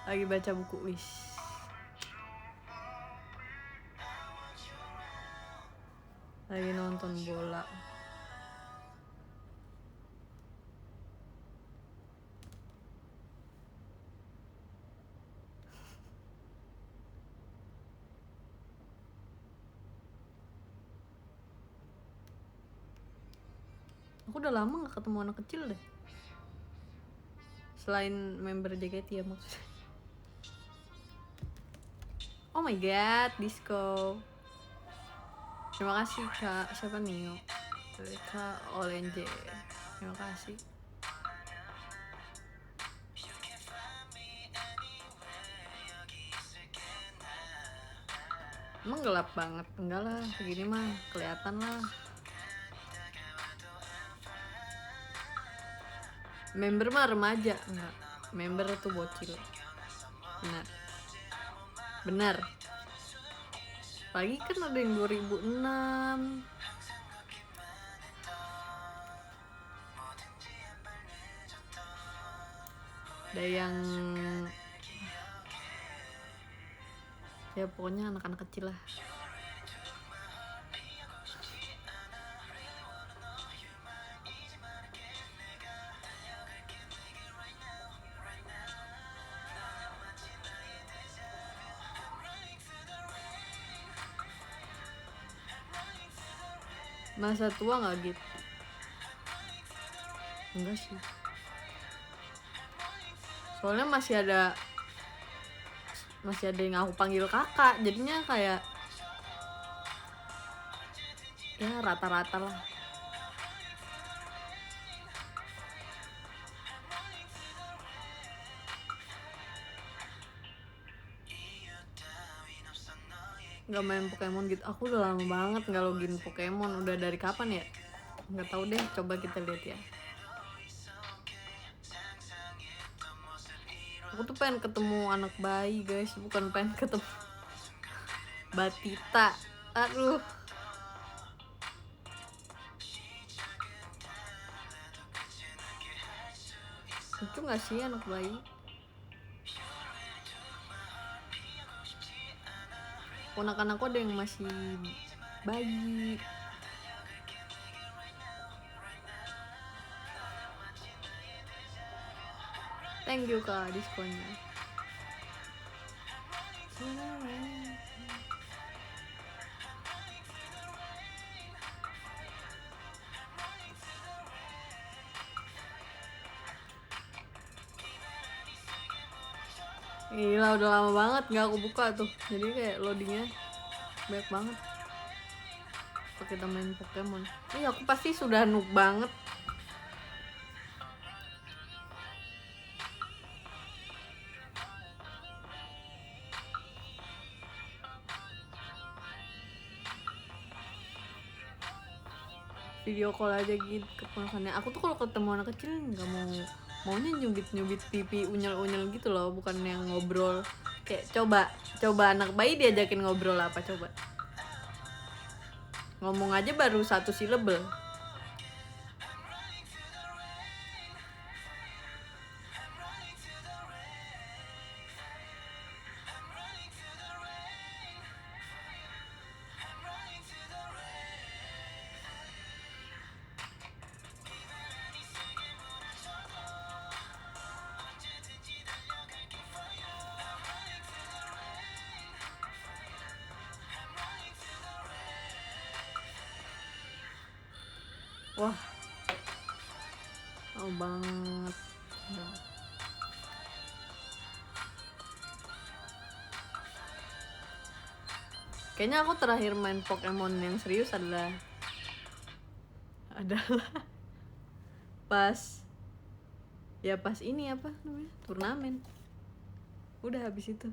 Lagi baca buku, wis. Lagi nonton bola. Aku udah lama gak ketemu anak kecil deh. Selain member JKT ya maksudnya. Oh my god, disco. Terima kasih Kak, siapa nih? Kak Olenje. Terima kasih. Emang gelap banget? Enggak lah, segini mah kelihatan lah. Member mah remaja, enggak. Member tuh bocil. Benar. Benar. Lagi kan ada yang 2006. Ada yang ya pokoknya anak-anak kecil lah. Masa tua nggak gitu? Enggak sih. Soalnya masih ada yang aku panggil kakak, jadinya kayak ya rata-rata lah. Nggak main Pokemon gitu. Aku udah lama banget nggak login Pokemon. Udah dari kapan ya? Nggak tahu deh. Coba kita lihat ya. Aku tuh pengen ketemu anak bayi guys, bukan pengen ketemu Batita. Aduh. Lucu nggak sih anak bayi? Ponakan-aku ada yang masih bayi. Thank you Kak diskonnya. Gila udah lama banget nggak aku buka tuh. Jadi kayak loadingnya banyak banget. Kalau kita main Pokemon. Aku pasti sudah noob banget. Video call aja gitu keponakannya. Aku tuh kalau ketemu anak kecil nggak maunya nyubit pipi unyel gitu loh, bukan yang ngobrol. Kayak coba anak bayi diajakin ngobrol apa coba? Ngomong aja baru 1 silabel. Wah, oh banget. Kayaknya aku terakhir main Pokemon yang serius adalah pas ini apa namanya, turnamen. Udah habis itu.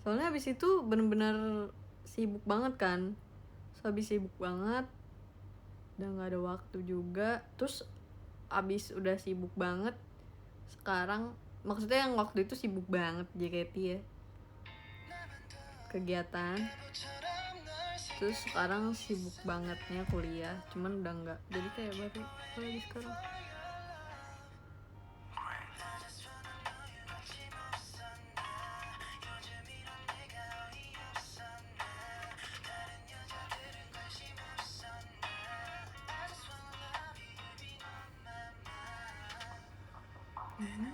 Soalnya habis itu bener-bener sibuk banget kan. Habis sibuk banget, udah nggak ada waktu juga. Terus abis udah sibuk banget, sekarang maksudnya yang waktu itu sibuk banget JKT ya, kegiatan. Terus sekarang sibuk bangetnya kuliah, cuman udah nggak, jadi kayak baru lagi sekarang. Dengan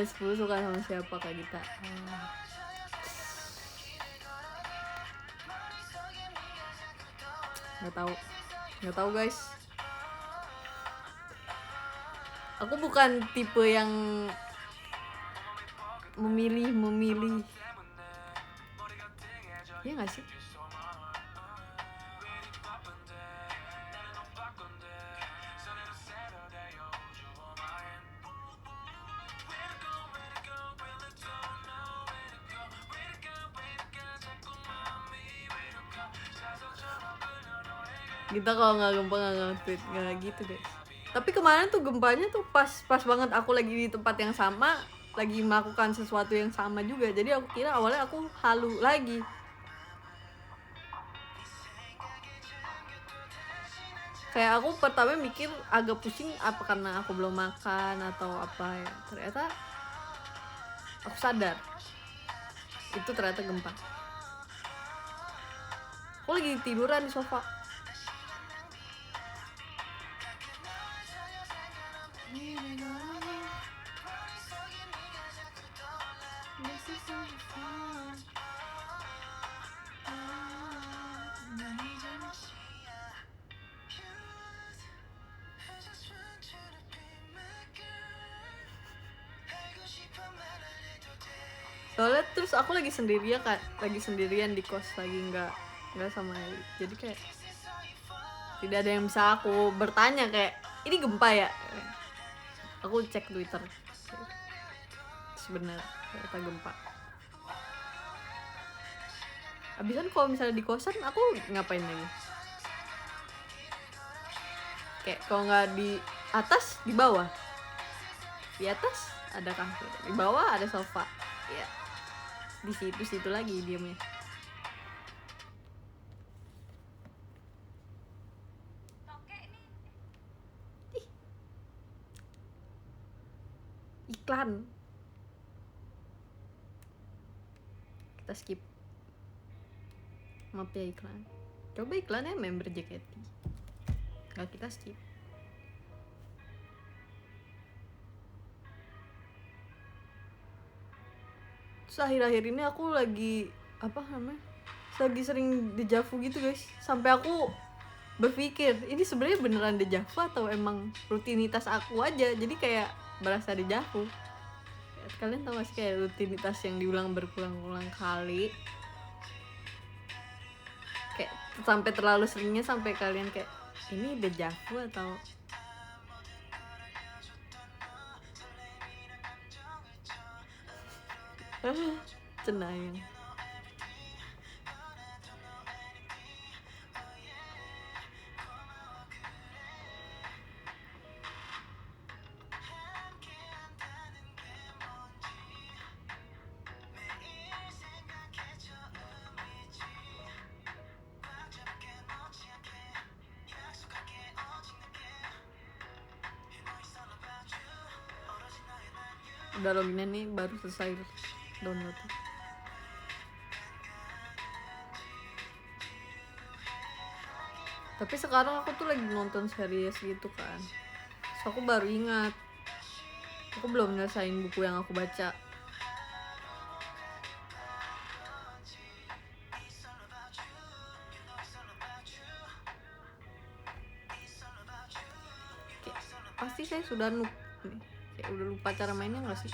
10 suka sama siapa Kak Gita? Nggak tahu guys. Aku bukan tipe yang memilih. Iya nggak sih? Kita kalau nggak gempa nggak nge-tweet, nggak gitu deh. Tapi kemarin tuh gempanya tuh pas banget aku lagi di tempat yang sama, lagi melakukan sesuatu yang sama juga. Jadi aku kira awalnya aku halu lagi. Kayak aku pertama mikir agak pusing apa karena aku belum makan atau apa ya. Ternyata aku sadar itu ternyata gempa. Aku lagi tiduran di sofa. Soalnya terus aku lagi sendirian kan, di kos, lagi nggak sama Eli. Jadi kayak tidak ada yang bisa aku bertanya kayak ini gempa ya. Aku cek Twitter, sebenarnya ternyata gempa. Abisan kalau misalnya di kosan aku ngapain lagi? Kayak kalau nggak di atas, di bawah. Di atas ada kasur, di bawah ada sofa. Ya, di situ lagi diamnya. Iklan. Kita skip. Maaf ya iklan. Coba iklannya member JKT. Kalau kita skip. Terus akhir-akhir ini aku lagi lagi sering dejavu gitu guys. Sampai aku berpikir ini sebenarnya beneran dejavu atau emang rutinitas aku aja. Jadi kayak berasa dejavu. Kalian tau gak sih kayak rutinitas yang diulang berulang-ulang kali, kayak sampai terlalu seringnya sampai kalian kayak ini dejavu atau cenayang. Udah loginnya nih, baru selesai download. Tapi sekarang aku tuh lagi nonton series gitu kan. So aku baru ingat aku belum nyelesain buku yang aku baca. Kayak, pasti saya sudah kayak udah lupa cara mainnya nggak sih?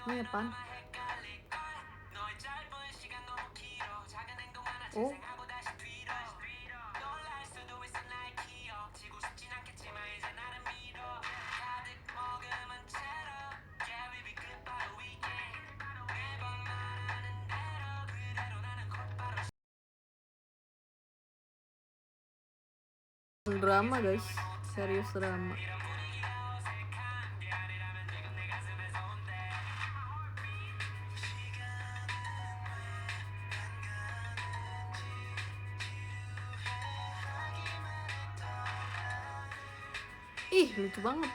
Ini apaan? Oh, drama guys, serius drama. Ih lucu banget.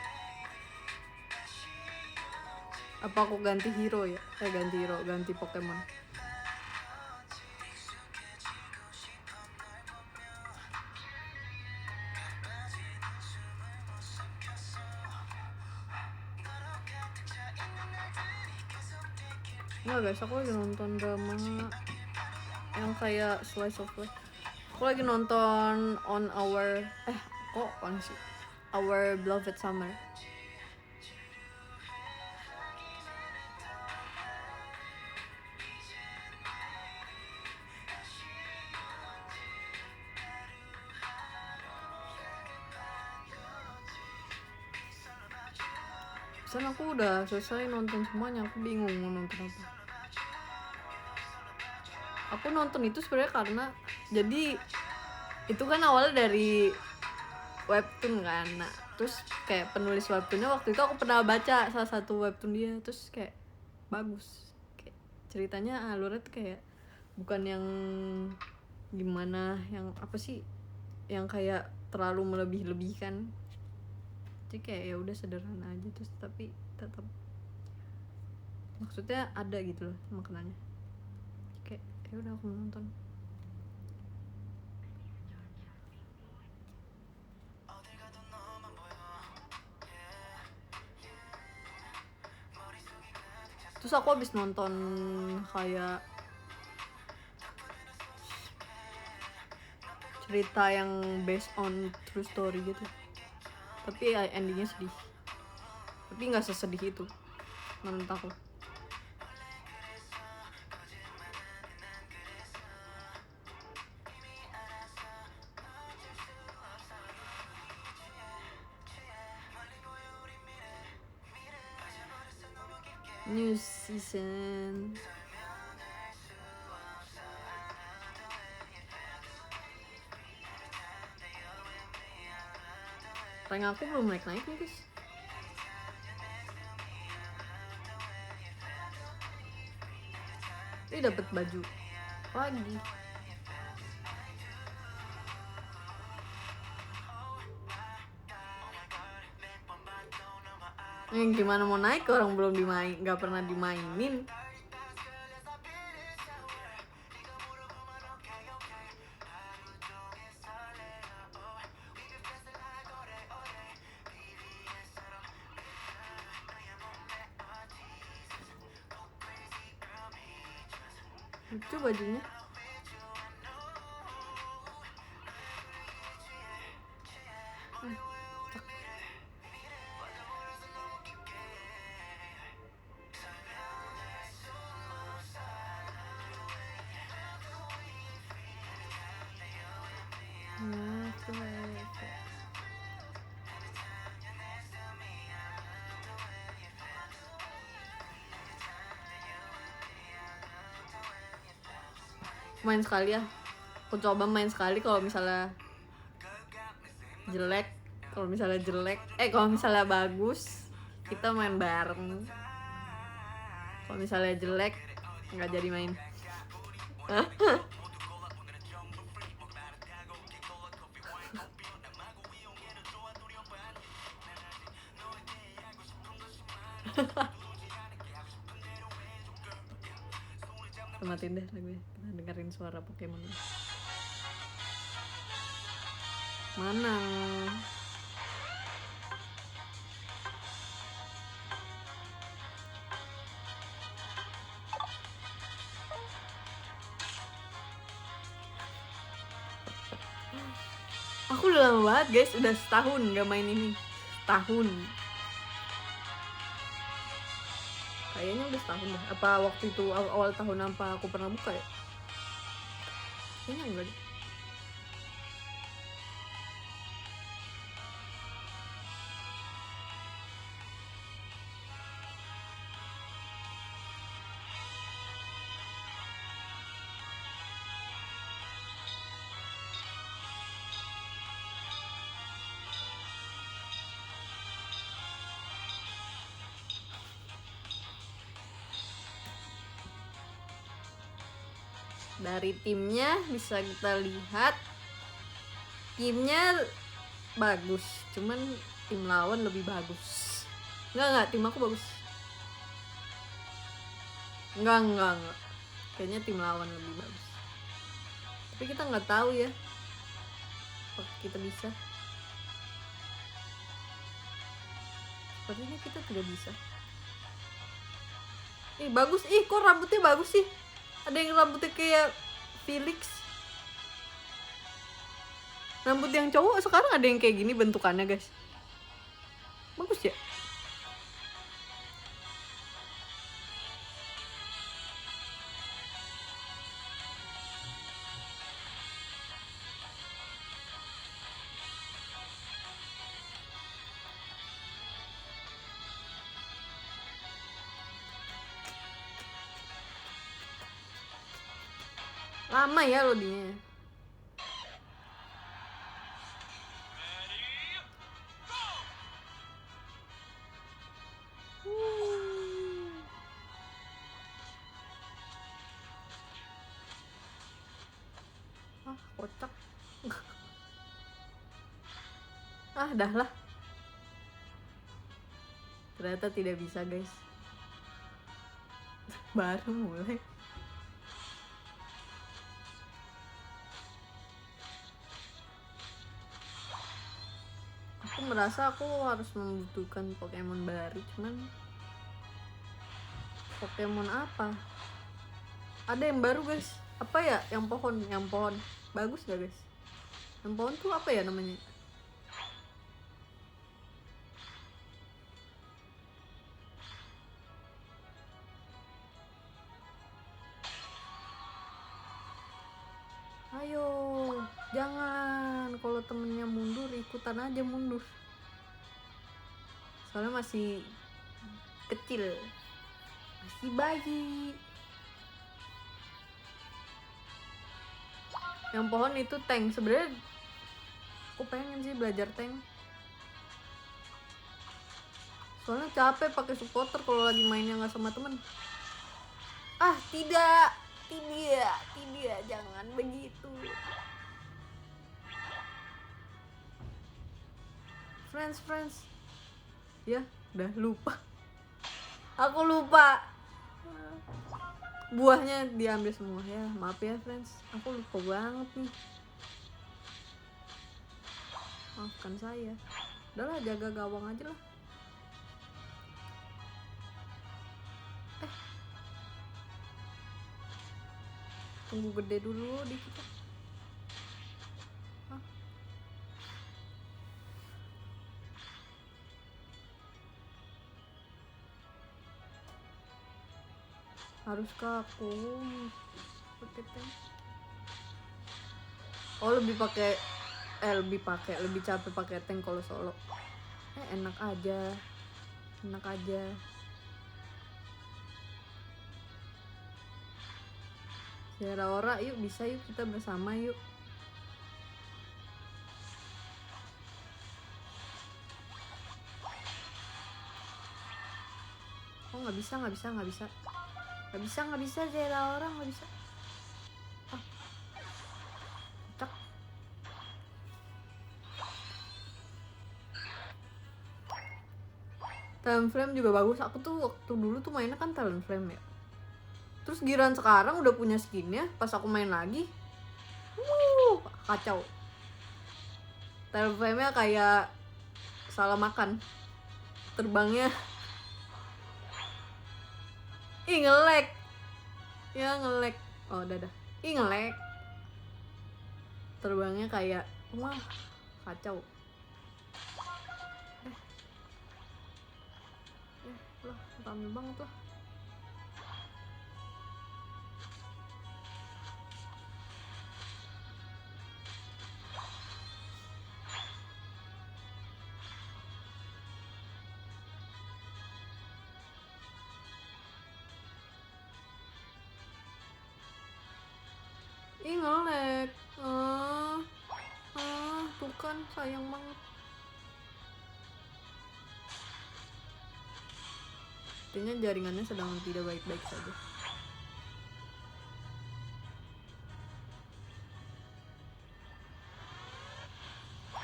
Apa aku ganti hero ya? Ganti Pokemon. Enggak guys, aku lagi nonton drama yang kayak slice of life. Aku lagi nonton Our Beloved Summer. Pesan aku udah selesai nonton semuanya, aku bingung mau nonton apa. Aku nonton itu sebenarnya karena jadi itu kan awalnya dari webtoon kan. Nah, terus kayak penulis webtoonnya waktu itu aku pernah baca salah satu webtoon dia, terus kayak bagus. Kayak ceritanya alurnya tuh kayak bukan yang gimana, yang apa sih, yang kayak terlalu melebih-lebihkan. Jadi kayak ya udah sederhana aja, terus tapi tetap maksudnya ada gitu loh maknanya. Kayak ya udah aku nonton. Terus aku habis nonton kayak cerita yang based on true story gitu, tapi endingnya sedih, tapi nggak sesedih itu menurut aku. New season. Rank aku belum naik-naik nih guys. Ini dapat baju lagi. Gimana mau naik orang belum nggak pernah dimainin. Lucu bajunya. Main sekali ya, aku coba main sekali. Kalau misalnya jelek, kalau misalnya bagus kita main bareng. Kalau misalnya jelek nggak jadi main. Matiin deh lagunya, kita dengerin suara Pokemon. Mana? Aku udah lama banget guys, udah setahun gak main ini. Setahun. Kayaknya udah setahun deh. Apa waktu itu awal tahun apa aku pernah buka ya? Kayaknya enggak deh. Dari timnya bisa kita lihat timnya bagus, cuman tim lawan lebih bagus. Enggak, tim aku bagus. Enggak. Kayaknya tim lawan lebih bagus. Tapi kita nggak tahu ya. Apakah kita bisa? Sepertinya kita tidak bisa. Bagus. Kok rambutnya bagus sih? Ada yang rambutnya kayak Felix. Rambut yang cowok sekarang ada yang kayak gini bentukannya, guys. Bagus ya? Lama ya loadingnya. Kocak. Dah lah. Ternyata tidak bisa, guys. Baru mulai. Aku merasa aku harus membutuhkan Pokemon baru, cuman Pokemon apa? Ada yang baru, guys. Apa ya? Yang pohon. Bagus gak, guys? Yang pohon tuh apa ya namanya? Ayo, jangan. Kalau temennya mundur, ikutan aja mundur. Soalnya masih kecil, masih bayi. Yang pohon itu tank. Sebenarnya aku pengen sih belajar tank. Soalnya capek pakai supporter kalau lagi mainnya nggak sama temen. Tidak, jangan begitu. Friends. Ya, udah lupa. Aku lupa. Buahnya diambil semua ya. Maaf ya, friends. Aku lupa banget nih. Maafkan saya. Udahlah, jaga gawang aja lah. Tunggu gede dulu di kita. Haruskah aku pakai tank? Lebih capek pakai tank kalau solo. Enak aja. Ora, yuk bisa, yuk kita bersama yuk. Oh nggak bisa Ora, nggak bisa. Cak. Talonflame juga bagus. Aku tuh waktu dulu tuh mainnya kan Talonflame ya. Terus giliran sekarang udah punya skinnya, pas aku main lagi, kacau. Talonflame-nya kayak salah makan. Terbangnya nge-lag. Ya nge-lag. Oh dadah. Nge-lag. Terbangnya kayak wah, kacau. Lah, rame banget lah. Nge-lag. Tuh kan sayang banget. Artinya jaringannya sedang tidak baik-baik saja.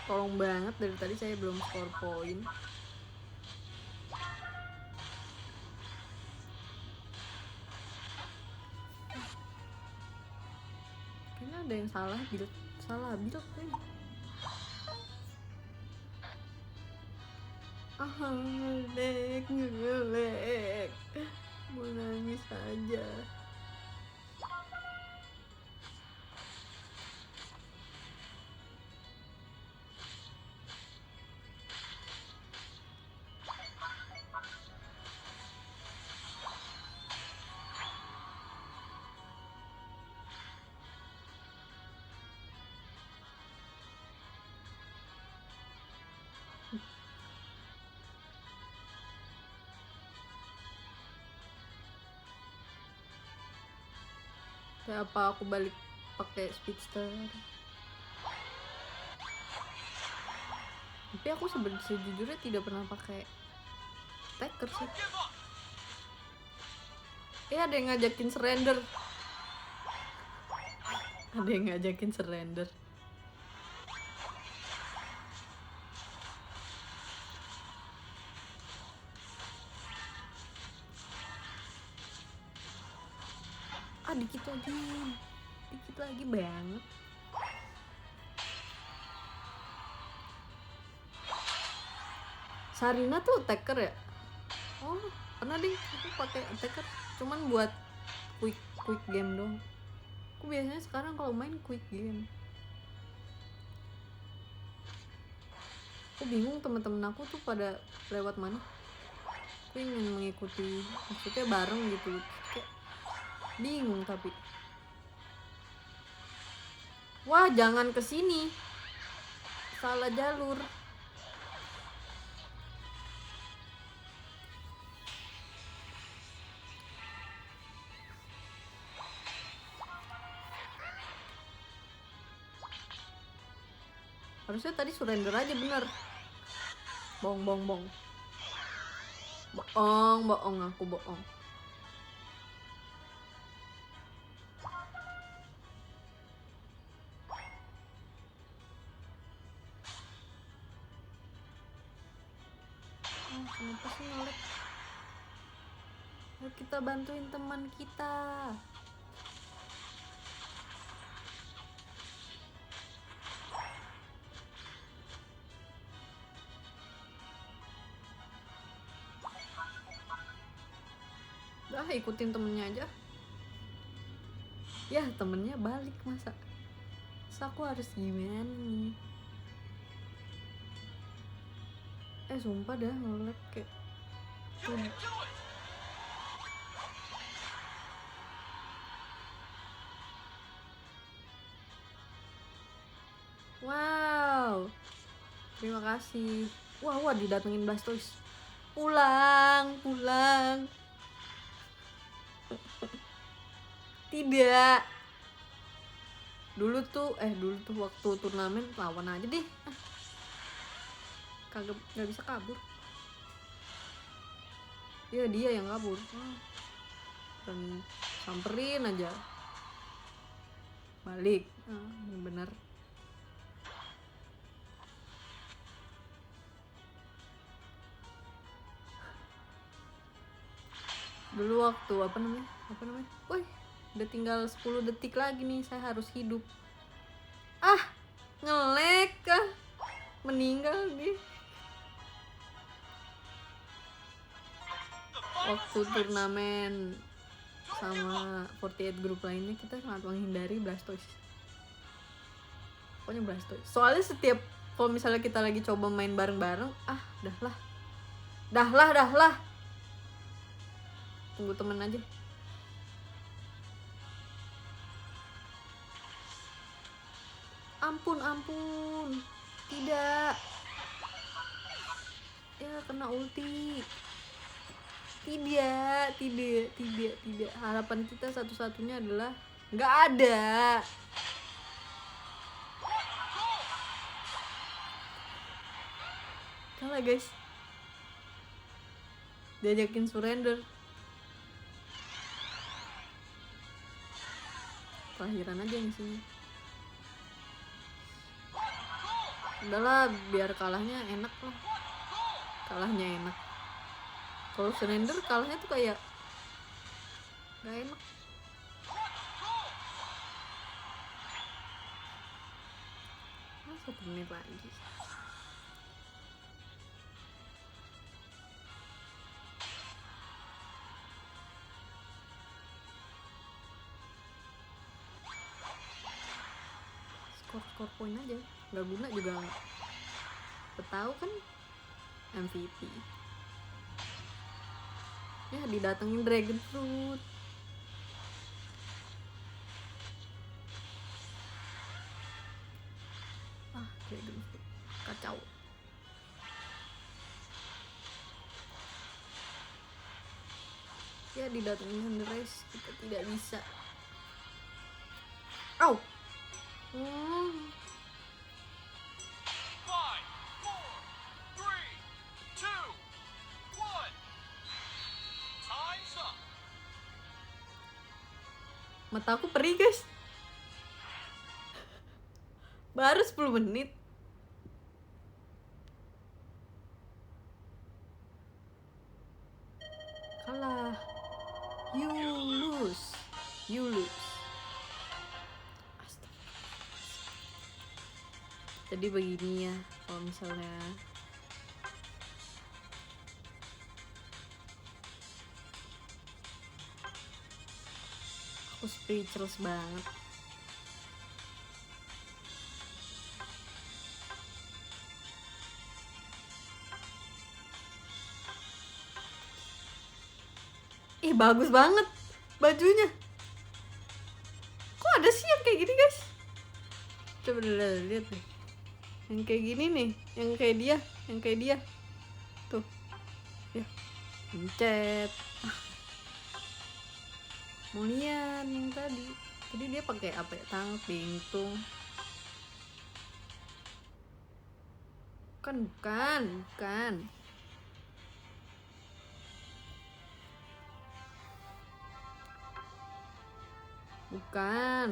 Tolong banget, dari tadi saya belum score poin. Kayaknya ada yang salah build nih. Ngelek. Mau nangis aja. Kayak apa aku balik pakai speedster? Tapi aku sejujurnya tidak pernah pakai attacker sih. Ada yang ngajakin surrender. Dikit lagi banget. Sarina tuh attacker ya? Oh, pernah deh aku pakai attacker, cuman buat quick game dong. Aku biasanya sekarang kalau main quick game. Aku bingung temen-temen aku tuh pada lewat mana. Aku ingin mengikuti, maksudnya bareng gitu. Kayak bingung tapi. Wah, jangan kesini. Salah jalur. Harusnya tadi surrender aja bener. Bohong, aku bohong. Kenapa sih nolak? Ayo kita bantuin teman kita. Udah, ikutin temennya aja. Ya, temennya balik masa aku harus gimana nih? Sumpah dah ngelek kayak tuh. Wow, terima kasih. Wah, didatengin Blastoise. Pulang. Tidak. Dulu tuh waktu turnamen lawan aja deh. Nggak bisa kabur. Ya dia yang kabur. Dan samperin aja. Balik. Bener. Dulu waktu apa namanya? Woi, udah tinggal 10 detik lagi nih, saya harus hidup. Ngelek meninggal nih. Waktu turnamen sama 48 grup lainnya kita sangat menghindari Blastoise. Pokoknya Blastoise. Soalnya setiap kalau misalnya kita lagi coba main bareng-bareng, dah lah. Tunggu temen aja. Ampun. Tidak. Ya, kena ulti. Tidak. Harapan kita satu-satunya adalah nggak ada. Kalah guys. Diajakin surrender. Terakhiran aja di sini. udahlah biar kalahnya enak lah, kalahnya enak. Kalau surrender kalahnya tuh kayak gak enak. Ah, 1 menit lagi. Skor poin aja, nggak guna juga. Tahu kan MVP ya didatengin Dragon Fruit. Dragon Fruit kacau. Ya didatengin Sunrise kita tidak bisa. Au. Mataku perih guys, baru 10 menit. Kalah. You lose. Jadi begini ya, kalau misalnya aku speechless banget. Bagus banget bajunya. Kok ada sih yang kayak gini guys? Coba lihat deh. Yang kayak gini nih, yang kayak dia. Tuh. Ya. Pencet. Mau lihat yang tadi. Tadi dia pakai apa ya? Tang pintung. Bukan.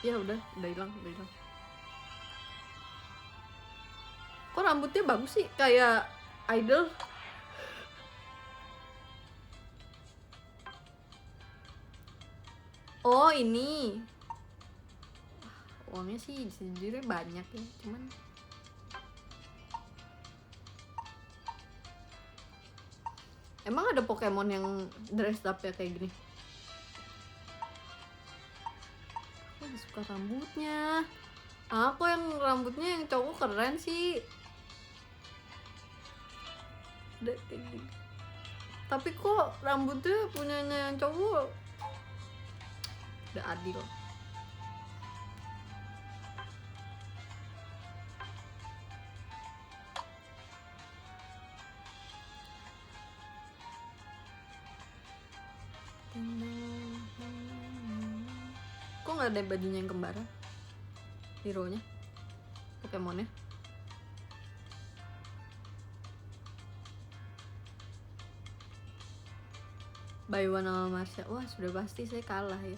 Ya udah hilang. Kok rambutnya bagus sih, kayak idol. Oh ini uangnya sih sejujurnya banyak ya, cuman emang ada Pokemon yang dressed up ya kayak gini? Aku gak suka rambutnya. Aku yang rambutnya yang cowok keren sih. Udah kayak gini. Tapi kok rambutnya punyanya yang cowok udah adil. Kok nggak ada bajunya yang kembaran? Hero-nya, Pokemonnya. Bayuan sama Marsha. Wah sudah pasti saya kalah ya.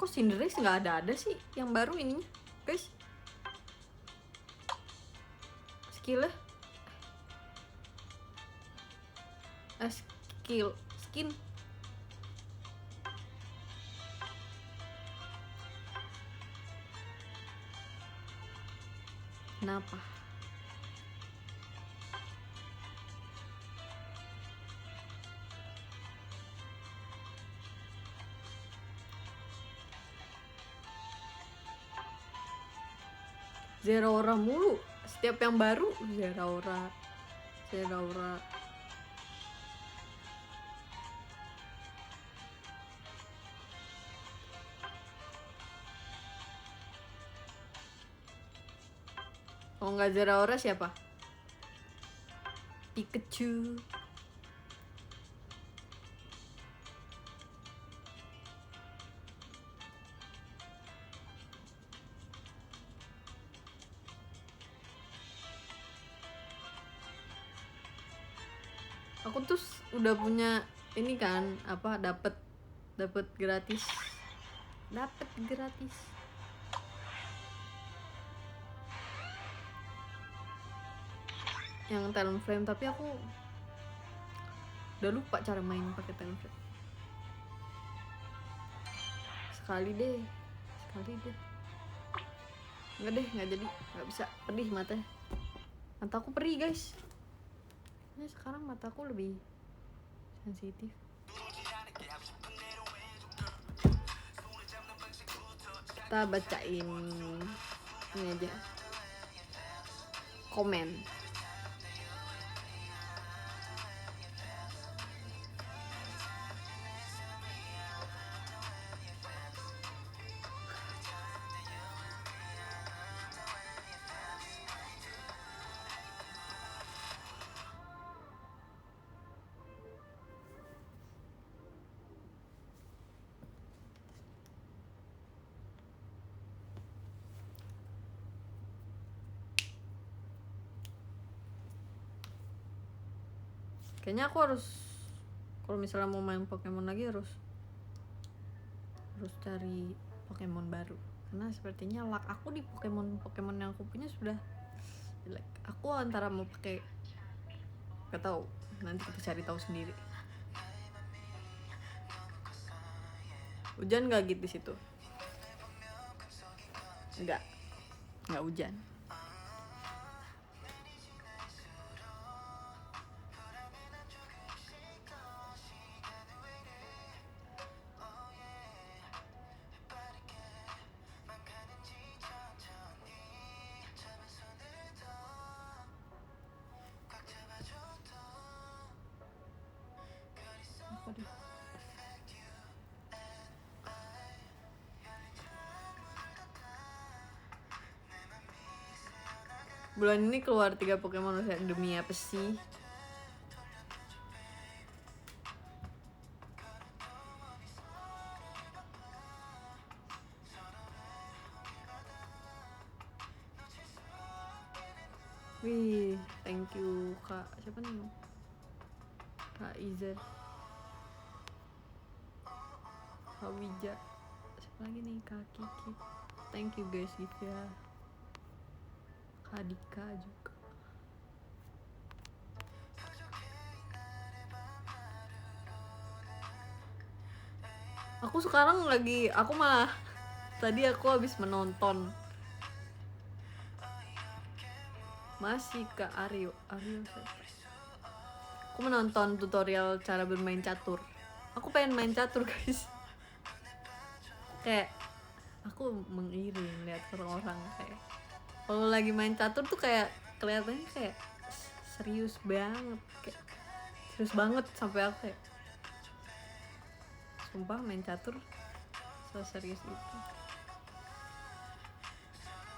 Kok Cinderace nggak ada sih yang baru ininya guys, skillnya skin. Kenapa? Zeraora mulu, setiap yang baru Zeraora. Kalau nggak Zeraora siapa? Pikachu. Aku tuh udah punya ini kan, apa, dapet gratis yang Talonflame, tapi aku udah lupa cara main pakai Talonflame. Sekali deh nggak jadi, nggak bisa, pedih mataku perih guys. Ini sekarang mataku lebih sensitif. Kita bacain ini aja komen. Kayaknya aku harus, kalau misalnya mau main Pokemon lagi harus cari Pokemon baru, karena sepertinya luck aku di Pokemon yang aku punya sudah jelek. Aku antara mau pakai, gak tahu, nanti kita cari tahu sendiri. Hujan gak gitu di situ? Enggak hujan. Bulan ini keluar 3 Pokemon demi apa sih? Wih, thank you Kak. Siapa nih? Kak Izer, Kak Wija, siapa lagi nih? Kak Kiki. Thank you guys, ya. Kak Dika juga. Aku sekarang aku malah tadi aku habis menonton masih ke Aryo aku menonton tutorial cara bermain catur. Aku pengen main catur guys. Kayak aku mengiri lihat orang-orang kayak kalau lagi main catur tuh kayak kelihatannya kayak serius banget sampai aku kayak sumpah main catur serius itu.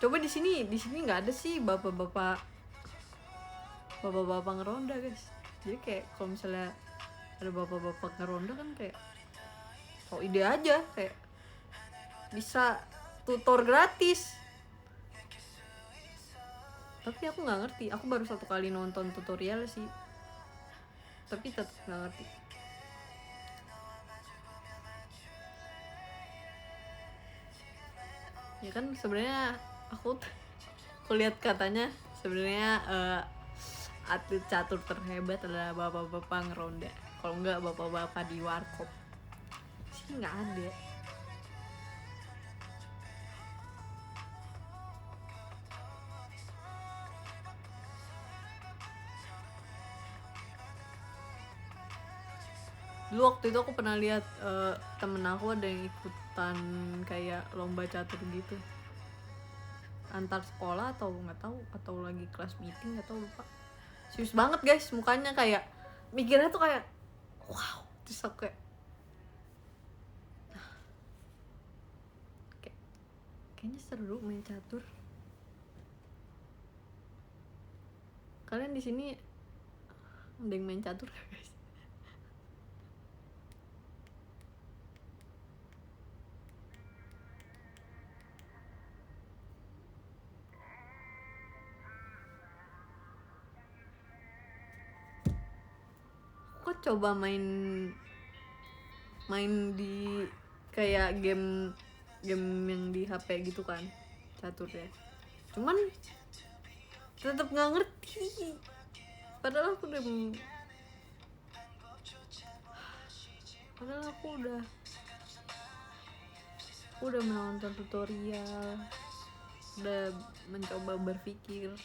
Coba di sini nggak ada sih bapak-bapak ngeronda guys. Jadi kayak kalau misalnya ada bapak-bapak ngeronda kan kayak ide aja, kayak bisa tutor gratis. Tapi aku nggak ngerti, aku baru 1 kali nonton tutorial sih, tapi tetap nggak ngerti. Ya kan sebenarnya aku lihat katanya sebenarnya atlet catur terhebat adalah bapak-bapak ngeronda. Kalau enggak bapak-bapak di warkop. Sih nggak ada. Dulu waktu itu aku pernah lihat temen aku ada yang ikutan kayak lomba catur gitu. antar sekolah atau nggak tahu, atau lagi kelas meeting nggak tahu, lupa. Serius banget guys mukanya, kayak mikirnya tuh kayak wow, terus aku kayak kayaknya seru main catur. Kalian di sini ada yang main catur gak guys? Aku coba main di kayak game yang di HP gitu kan, caturnya, cuman tetap nggak ngerti. Padahal aku udah menonton tutorial, udah mencoba berpikir,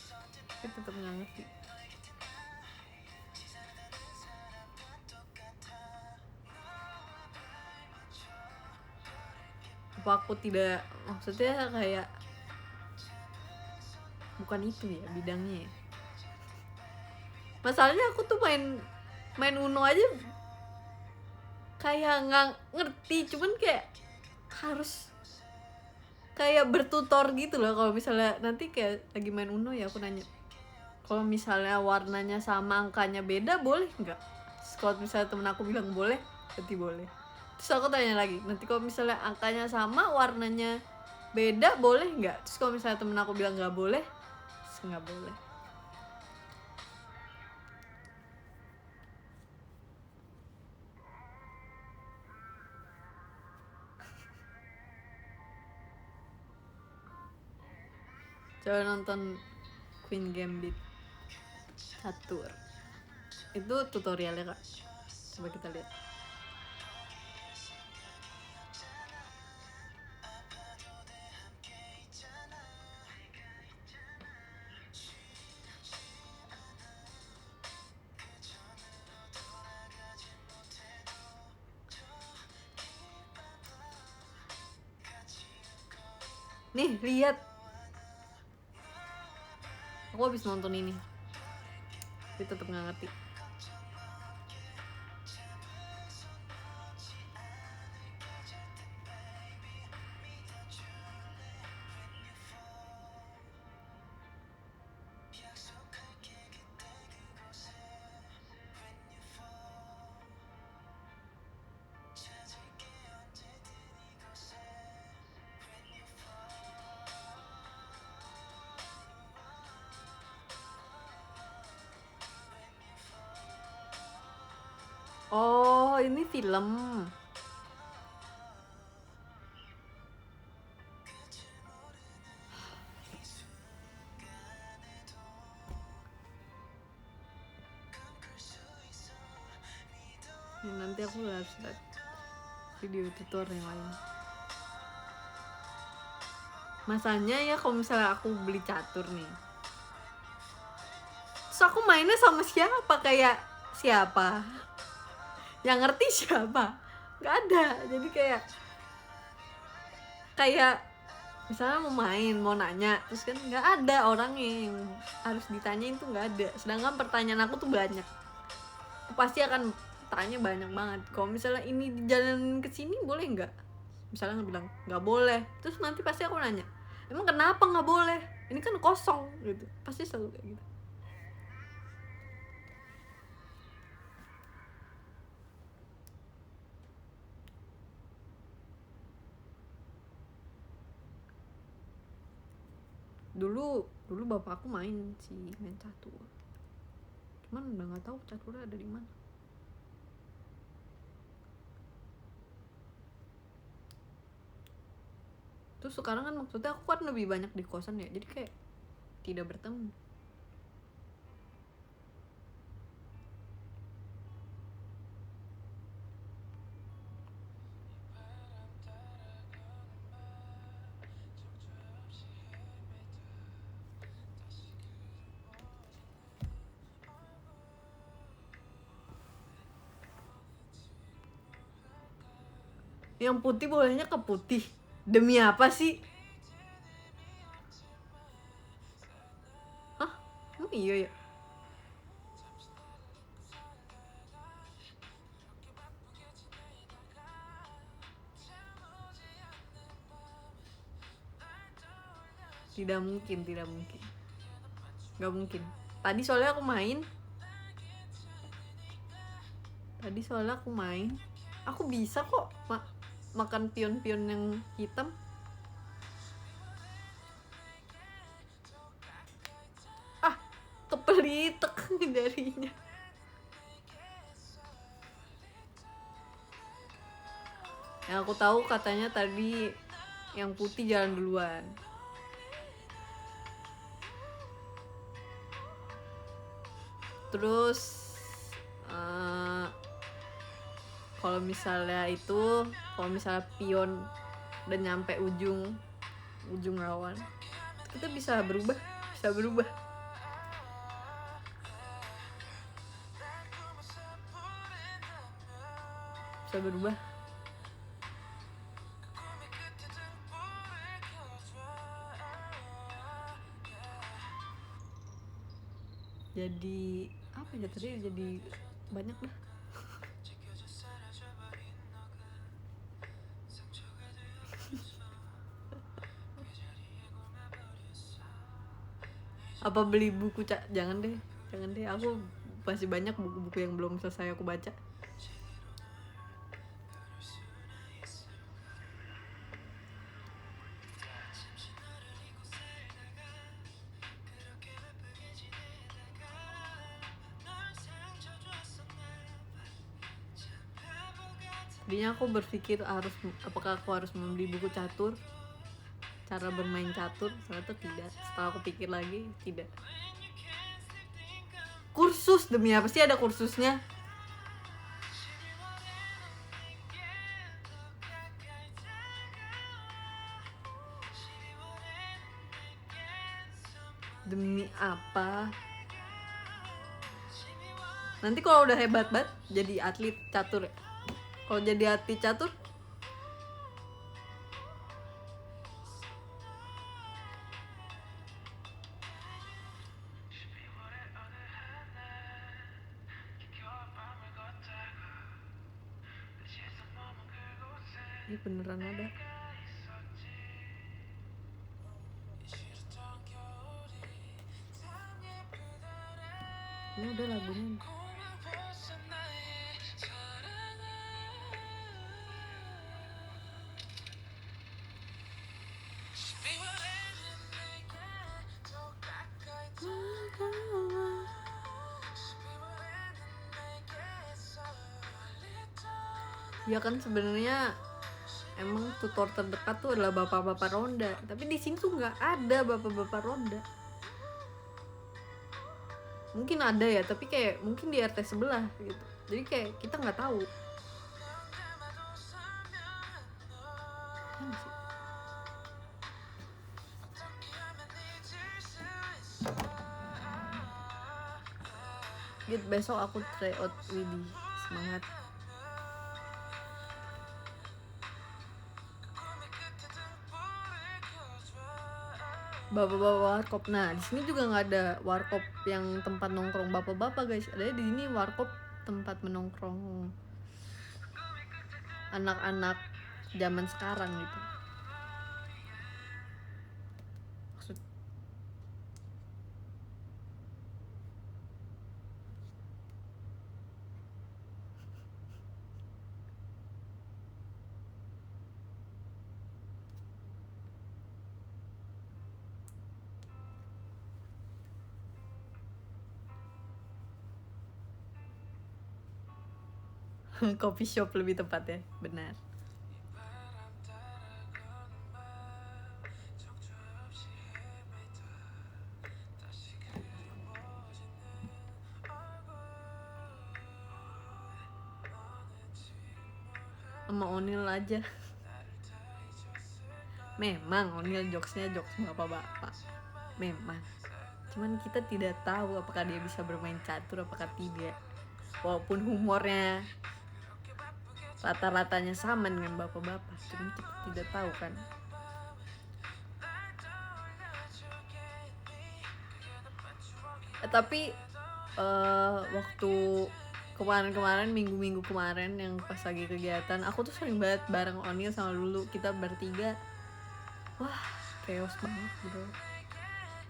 tapi tetap nggak ngerti. Apa aku tidak, maksudnya kayak bukan itu ya bidangnya ya. Masalahnya aku tuh main Uno aja kayak nggak ngerti, cuman kayak harus kayak bertutor gitu loh. Kalau misalnya nanti kayak lagi main Uno ya, aku nanya, kalau misalnya warnanya sama angkanya beda boleh nggak? Kalau misalnya temen aku bilang boleh, berarti boleh. Terus aku tanya lagi, nanti kalau misalnya angkanya sama warnanya beda boleh nggak? Terus kalau misalnya temen aku bilang nggak boleh, terus nggak boleh. Coba nonton Queen Gambit catur, itu tutorialnya kak, coba kita lihat. Nih lihat, aku habis nonton ini tapi tetap nggak ngerti. Oh, ini film. Ya, nanti aku harus lihat video tutor yang lain. Masanya ya kalau misalnya aku beli catur nih, terus aku mainnya sama siapa? Kayak siapa? Yang ngerti siapa? Nggak ada. Jadi kayak misalnya mau main, mau nanya, terus kan nggak ada orangnya yang harus ditanyain, tuh nggak ada. Sedangkan pertanyaan aku tuh banyak, aku pasti akan tanya banyak banget. Kalau misalnya ini di jalan ke sini boleh nggak, misalnya bilang nggak boleh, terus nanti pasti aku nanya, emang kenapa nggak boleh, ini kan kosong gitu, pasti selalu kayak gitu. Dulu bapak aku main catur, cuman udah nggak tahu caturnya ada di mana. Terus sekarang kan maksudnya aku kan lebih banyak di kosan ya, jadi kayak tidak bertemu. Yang putih bolehnya ke putih, demi apa sih? Emang iya ya? Tidak mungkin. Gak mungkin. Tadi soalnya aku main. Aku bisa kok makan pion-pion yang hitam. Kepelitek jarinya. Yang aku tahu katanya tadi yang putih jalan duluan. Terus kalau misalnya pion udah nyampe ujung lawan, kita bisa berubah. Jadi apa ya tadi, jadi banyak dah. Apa beli buku, Cak? Jangan deh, aku masih banyak buku-buku yang belum selesai aku baca. Tadinya aku berpikir apakah aku harus membeli buku catur, cara bermain catur. Ternyata tidak. Setelah aku pikir lagi, tidak. Kursus, demi apa sih ada kursusnya? Demi apa? Nanti kalau udah hebat banget jadi atlet catur. Kalau jadi atlet catur, ini beneran ada. Ini udah lagunya. Ya kan sebenarnya emang tutor terdekat tuh adalah bapak-bapak ronda, tapi di sini tuh nggak ada bapak-bapak ronda. Mungkin ada ya, tapi kayak mungkin di RT sebelah gitu. Jadi kayak kita nggak tahu. Gitu, besok aku try out Widih. Semangat. Bapak-bapak warkop. Nah, di sini juga nggak ada warkop yang tempat nongkrong bapak-bapak, guys. Ada di sini warkop tempat menongkrong anak-anak zaman sekarang gitu. Coffee shop lebih tepat ya, benar. Sama Onil aja. Memang Onil jokesnya jokes bapak-bapak, memang. Cuman kita tidak tahu apakah dia bisa bermain catur apakah tidak. Walaupun humornya rata-ratanya sama dengan bapak-bapak, cuman kita tidak tahu kan. Tapi waktu kemarin minggu-minggu kemarin yang pas lagi kegiatan, aku tuh sering banget bareng Onil sama Lulu, kita bertiga. Wah, chaos banget gitu.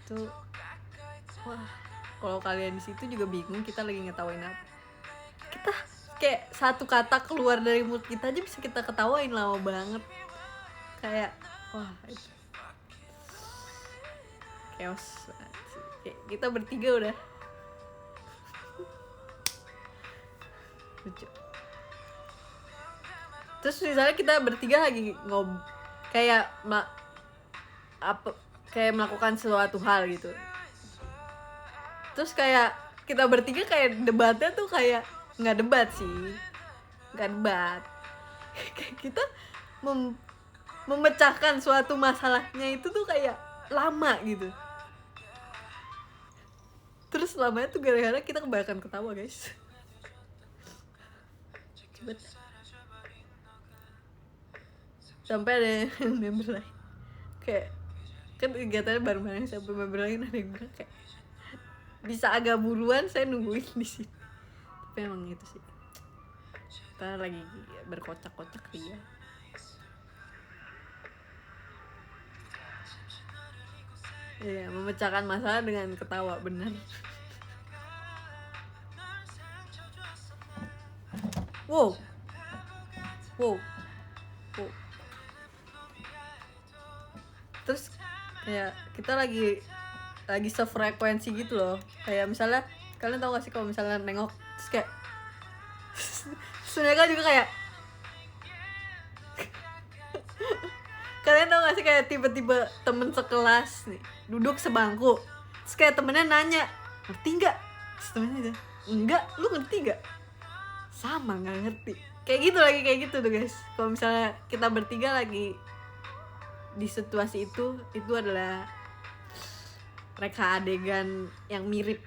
Tuh, wah, kalau kalian di situ juga bingung kita lagi ngetawain apa. Kita kayak satu kata keluar dari mulut kita aja bisa kita ketawain lama banget. Kayak wah, itu chaos. Kayak kita bertiga udah lucu. Terus misalnya kita bertiga lagi kayak kayak melakukan suatu hal gitu. Terus kayak kita bertiga kayak debatnya tuh kayak nggak debat sih, nggak debat. Kita memecahkan suatu masalahnya itu tuh kayak lama gitu. Terus lamanya tuh gara-gara kita kebanyakan ketawa guys. Sampai ada yang member lain kayak, kan kegiatannya bareng-bareng, sampai member lain ada yang bilang kayak bisa agak buruan saya nungguin di sini. Tapi emang gitu sih, kita lagi berkocak-kocak dia. Iya, memecahkan masalah dengan ketawa, bener. Wow. Terus kayak kita lagi sefrekuensi gitu loh. Kayak misalnya kalian tau gak sih kalau misalnya nengok terus kayak mereka juga kayak kalian tau gak sih kayak tiba-tiba temen sekelas nih duduk sebangku, terus kayak temennya nanya ngerti nggak, terus temennya aja enggak, lu ngerti nggak, sama nggak ngerti, kayak gitu tuh guys. Kalau misalnya kita bertiga lagi di situasi itu adalah reka adegan yang mirip.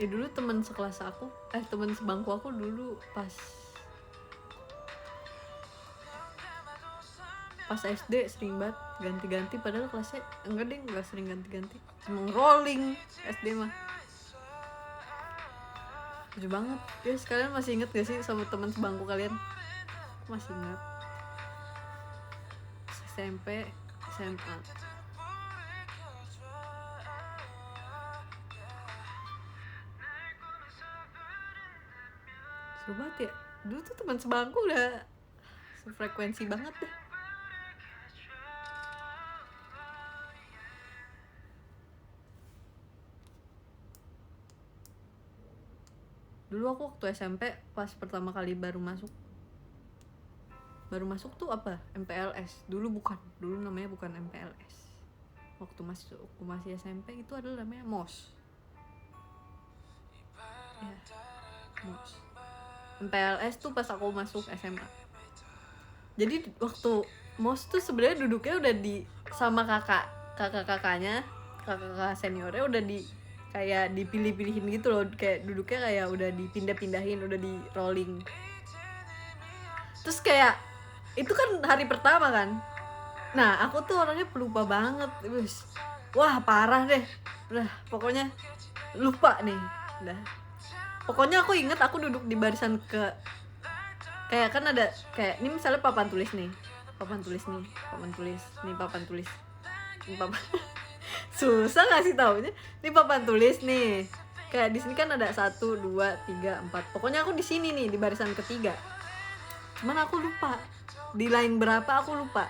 Ya dulu teman sekelas aku, teman sebangku aku dulu pas SD sering banget ganti-ganti, padahal kelasnya enggak sering ganti-ganti, emang rolling SD mah. Lucu banget. Guys, kalian masih inget gak sih sama teman sebangku kalian? Aku masih inget. SMP, SMA. Seru banget ya. Dulu tuh teman sebangku udah sefrekuensi banget deh. Dulu aku waktu SMP pas pertama kali baru masuk tuh apa? MPLS. Dulu namanya bukan MPLS. Waktu masih SMP itu adalah namanya MOS. Ya, MOS. MPLS tuh pas aku masuk SMA. Jadi waktu MOS tuh sebenarnya duduknya udah sama kakak-kakaknya, kakak seniornya udah kayak dipilih-pilihin gitu loh, kayak duduknya kayak udah dipindah-pindahin, udah di rolling. Terus kayak itu kan hari pertama kan. Nah, aku tuh orangnya pelupa banget. Wah, parah deh. Udah, pokoknya lupa nih. Udah. Pokoknya aku inget aku duduk di barisan kayak kan ada kayak ini misalnya papan tulis nih. Susah ngasih taunya. Ini papan tulis nih. Kayak di sini kan ada 1, 2, 3, 4. Pokoknya aku di sini nih di barisan ketiga. Cuman aku lupa di line berapa, aku lupa.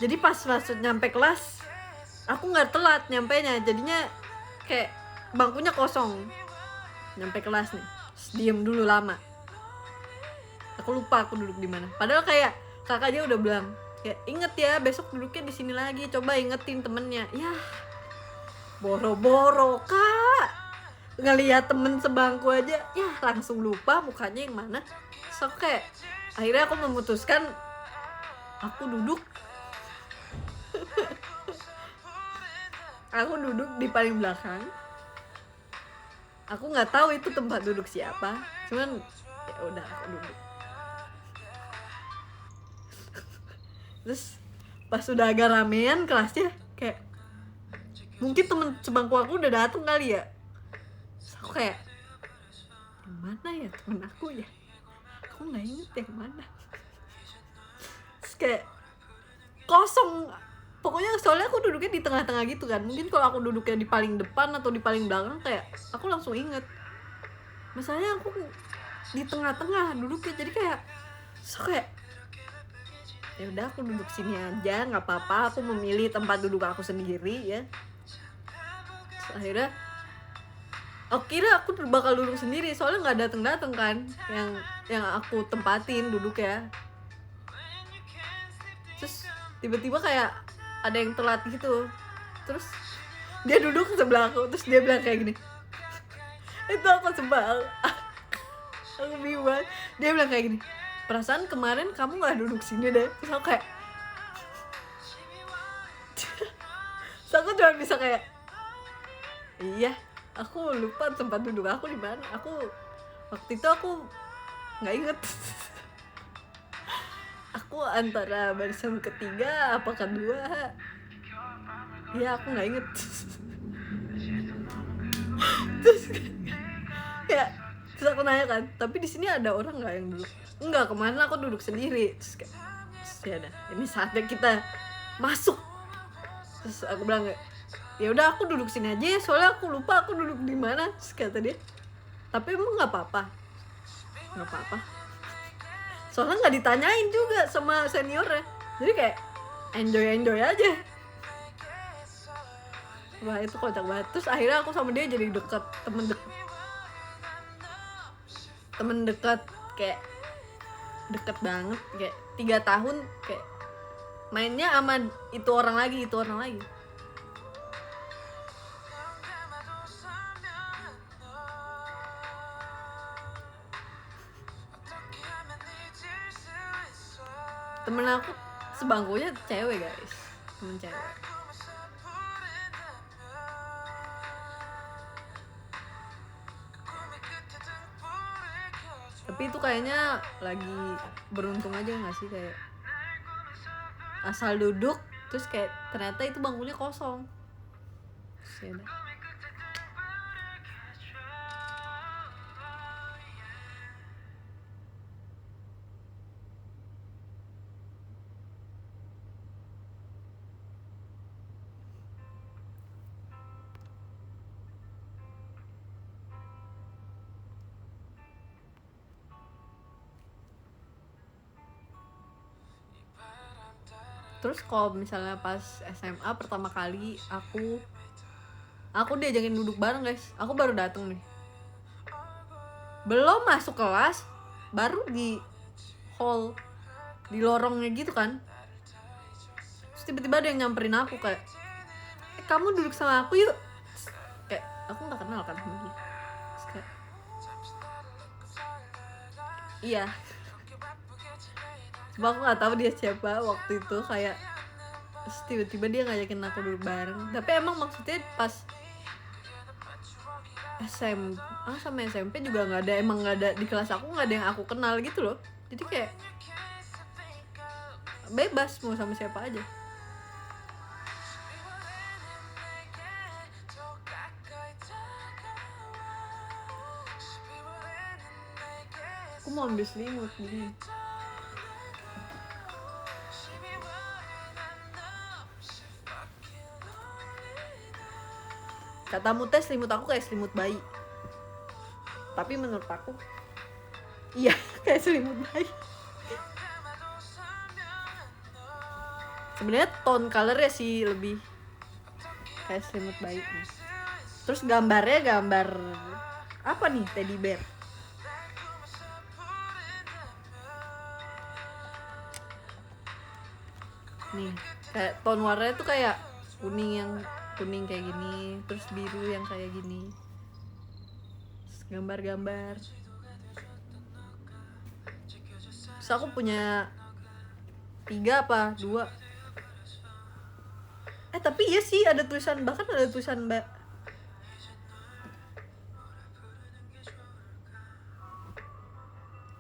Jadi pas masuk nyampe kelas, aku nggak telat nyampenya. Jadinya kayak bangkunya kosong, nyampe kelas nih, diem dulu lama. Aku lupa aku duduk di mana. Padahal kayak kakaknya udah bilang, kayak inget ya besok duduknya di sini lagi. Coba ingetin temennya. Ya, boro-boro kak. Ngelihat temen sebangku aja, ya langsung lupa mukanya yang mana. So kayak akhirnya aku memutuskan aku duduk. Aku duduk di paling belakang. Aku nggak tahu itu tempat duduk siapa. Cuman ya udah aku duduk. Terus pas udah agak ramean kelasnya, kayak mungkin temen sebangku aku udah dateng kali ya. Terus aku kayak, yang mana ya temen aku ya? Aku nggak inget yang mana. Terus kayak kosong. Pokoknya soalnya aku duduknya di tengah-tengah gitu kan. Mungkin kalau aku duduknya di paling depan atau di paling belakang, kayak aku langsung inget. Masalahnya aku di tengah-tengah duduknya, jadi kayak so kayak ya udah aku duduk sini aja, nggak apa-apa, aku memilih tempat duduk aku sendiri ya. Terus akhirnya aku kira aku bakal duduk sendiri, soalnya nggak dateng kan yang aku tempatin duduk ya. Terus tiba-tiba kayak ada yang telat gitu, terus dia duduk sebelah aku, terus dia bilang kayak gini, itu aku sebal. Aku bingung. Dia bilang kayak gini, perasaan kemarin kamu nggak duduk sini deh. Terus aku kayak terus aku cuma bisa kayak iya, aku lupa tempat duduk aku di mana. Aku waktu itu aku nggak inget. Aku antara barisan ketiga apa kedua, ya aku nggak inget. Terus ya, terus aku nanya kan, tapi di sini ada orang nggak yang duduk? Enggak, kemarin aku duduk sendiri. Terus kayak, ya udah, ini saatnya kita masuk. Terus aku bilang kayak, ya udah aku duduk sini aja ya, soalnya aku lupa aku duduk di mana. Terus kata dia, tapi emang nggak apa-apa? Nggak apa-apa. Soalnya nggak ditanyain juga sama seniornya, jadi kayak enjoy aja. Wah itu kocak banget. Terus akhirnya aku sama dia jadi deket, temen dekat, kayak deket banget, kayak 3 tahun kayak mainnya sama itu orang lagi. Temen aku sebangkunya cewek guys, temen cewek. Tapi itu kayaknya lagi beruntung aja nggak sih, kayak asal duduk terus kayak ternyata itu bangkunya kosong. Terus, ya terus kalau misalnya pas SMA pertama kali aku diajakin duduk bareng guys. Aku baru dateng nih, belum masuk kelas, baru di hall, di lorongnya gitu kan. Terus tiba-tiba ada yang nyamperin aku kayak, kamu duduk sama aku yuk. Terus, kayak aku nggak kenal kan sama dia. Terus kayak, iya. Cuma aku nggak tahu dia siapa waktu itu, kayak terus tiba-tiba dia ngajakin aku duduk bareng. Tapi emang maksudnya pas SMA sama SMP juga nggak ada, emang nggak ada di kelas aku, nggak ada yang aku kenal gitu loh. Jadi kayak bebas mau sama siapa aja. Aku mau ambil selimut gini. Katamu tes selimut aku kayak selimut bayi. Tapi menurut aku iya kayak selimut bayi. Sebenarnya tone colornya sih lebih kayak selimut bayi. Terus gambarnya gambar apa nih, teddy bear. Nih kayak tone warnanya tuh kayak kuning kayak gini, terus biru yang kayak gini. Gambar-gambar. Terus aku punya 3 apa 2. Tapi iya sih ada tulisan, bahkan ada tulisan Mbak.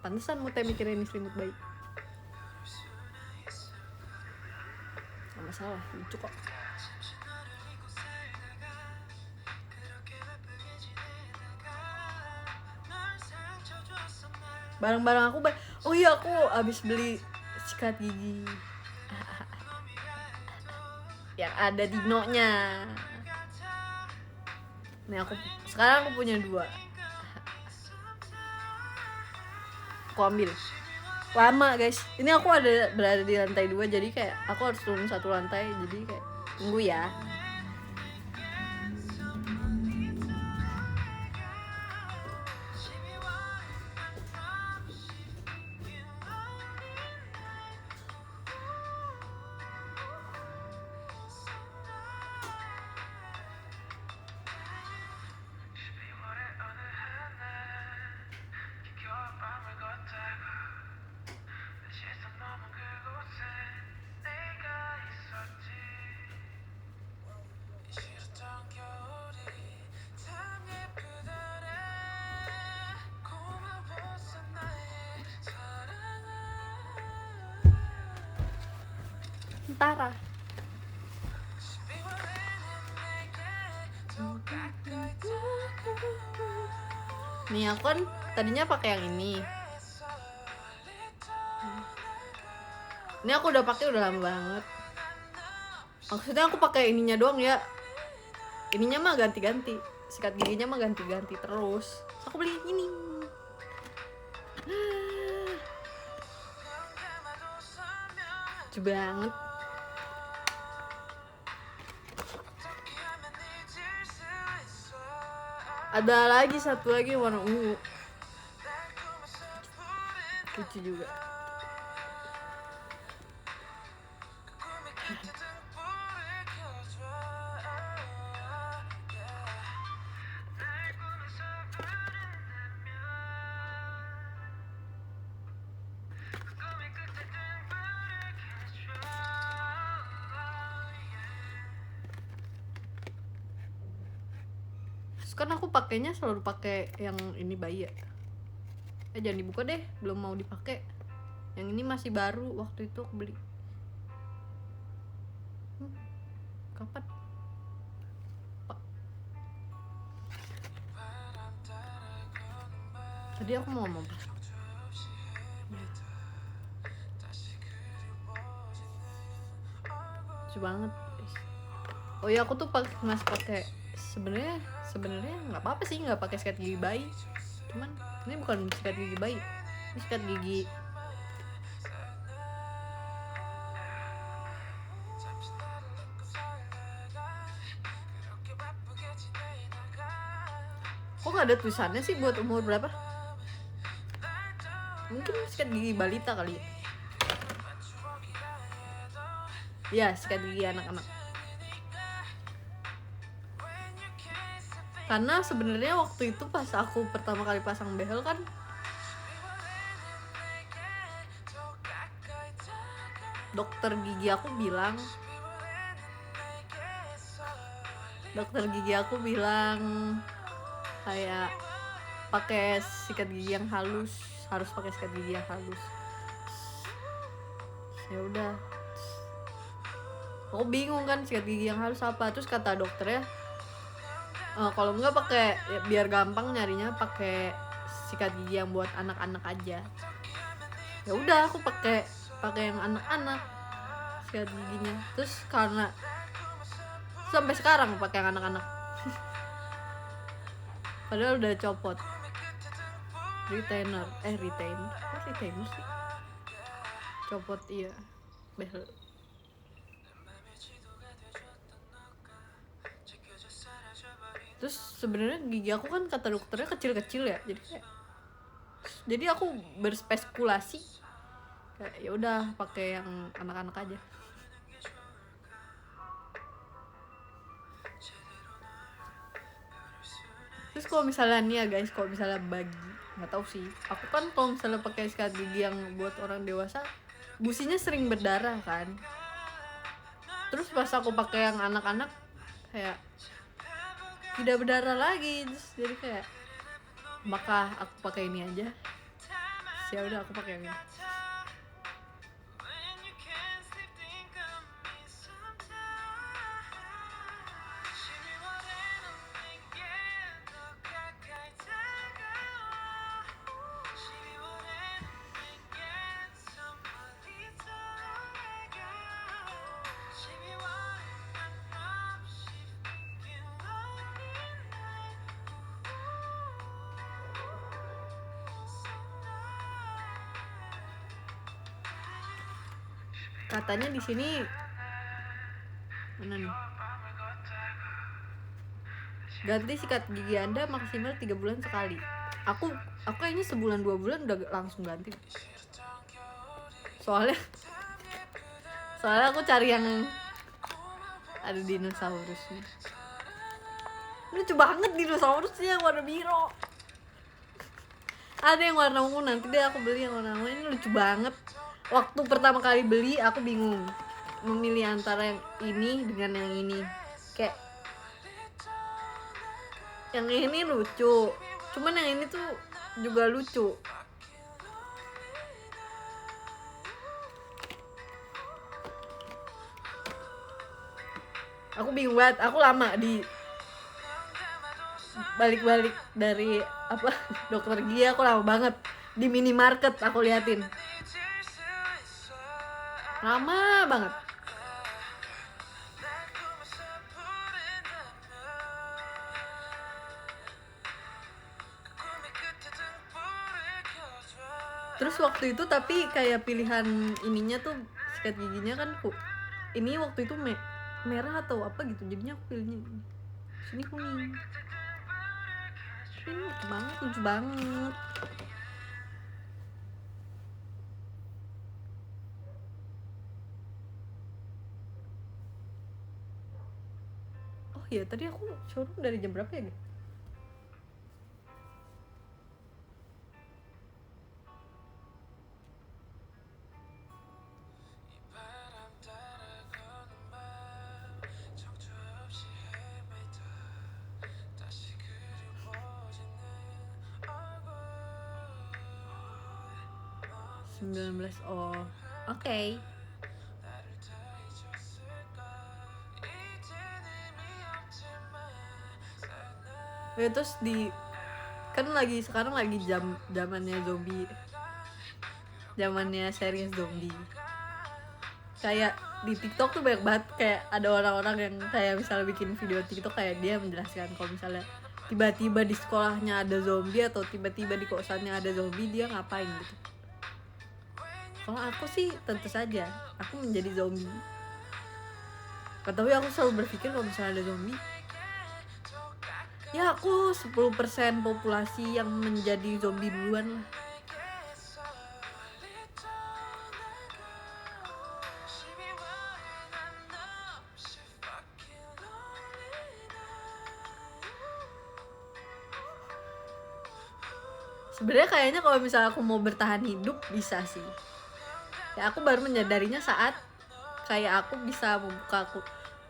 Pantesan Mute mikirin ini selimut bayi. Gak masalah, lucu kok. Barang-barang aku oh iya, aku abis beli sikat gigi yang ada dinonya. Nih sekarang aku punya 2. Aku ambil. Lama guys, ini aku berada di lantai 2, jadi kayak aku harus turun 1 lantai, jadi kayak tunggu ya. Tara. Nih aku kan tadinya pakai yang ini. Ini aku udah pakai udah lama banget. Maksudnya aku pakai ininya doang ya. Ininya mah ganti-ganti. Sikat giginya mah ganti-ganti terus. Aku beli ini. Lucu banget. Ada lagi satu lagi warna ungu. Lucu juga. Kan aku pakainya selalu pakai yang ini bayi ya. Jangan dibuka deh, belum mau dipakai. Yang ini masih baru, waktu itu aku beli. Kapan? Tadi aku mau ngomong apa? Lucu banget. Oh iya, aku tuh masih pakai sebenarnya nggak apa-apa sih nggak pakai sikat gigi bayi. Cuman ini bukan sikat gigi bayi, ini sikat gigi kok nggak ada tulisannya sih buat umur berapa. Mungkin sikat gigi balita kali ya. Ya, sikat gigi anak-anak. Karena sebenarnya waktu itu pas aku pertama kali pasang behel kan, dokter gigi aku bilang kayak pakai sikat gigi yang halus, harus pakai sikat gigi yang halus. Ya udah, aku bingung kan sikat gigi yang halus apa. Terus kata dokternya kalau enggak pakai ya, biar gampang nyarinya pakai sikat gigi yang buat anak-anak aja. Ya udah, aku pakai yang anak-anak sikat giginya. Terus karena sampai sekarang pakai yang anak-anak. Padahal udah copot. Retainer sih. Copot iya. Behel. Terus sebenarnya gigi aku kan kata dokternya kecil-kecil ya, jadi aku berspekulasi kayak ya udah pakai yang anak-anak aja. Terus kalau misalnya nih ya guys, kalau misalnya bagi, nggak tahu sih, aku kan kalau misalnya pakai sikat gigi yang buat orang dewasa, gusinya sering berdarah kan. Terus pas aku pakai yang anak-anak kayak tidak berdarah lagi. Terus jadi kayak, maka aku pakai ini aja. Ya udah aku pakai yang ini. Katanya di sini mana nih? Ganti sikat gigi Anda maksimal 3 bulan sekali. Aku kayaknya sebulan 2 bulan udah langsung ganti. Soalnya aku cari yang ada dinosaurusnya. Lucu banget dinosaurusnya warna biru. Ada yang warna ungu, nanti deh aku beli yang warna ungu. Ini lucu banget. Waktu pertama kali beli aku bingung memilih antara yang ini dengan yang ini. Kayak yang ini lucu, cuman yang ini tuh juga lucu. Aku bingung banget, aku lama di balik-balik dari apa dokter gigi, aku lama banget di minimarket aku liatin, lama banget. Terus waktu itu tapi kayak pilihan ininya tuh sikat giginya kan ini waktu itu merah atau apa gitu, jadinya aku pilihnya ini. Sini kuning. Ini lucu banget. Oh iya, tadi aku showroom dari jam berapa ya gitu? Oh, oke. Ya, terus kan sekarang lagi zamannya zombie, zamannya series zombie. Kayak di TikTok tuh banyak banget kayak ada orang-orang yang kayak misalnya bikin video TikTok kayak dia menjelaskan kalau misalnya tiba-tiba di sekolahnya ada zombie atau tiba-tiba di kosannya ada zombie, dia ngapain gitu. Kalau aku sih tentu saja aku menjadi zombie. Tapi aku selalu berpikir kalau misalnya ada zombie, ya aku 10% populasi yang menjadi zombie duluan lah. Sebenarnya kayaknya kalau misalnya aku mau bertahan hidup bisa sih. Ya aku baru menyadarinya saat kayak aku bisa membuka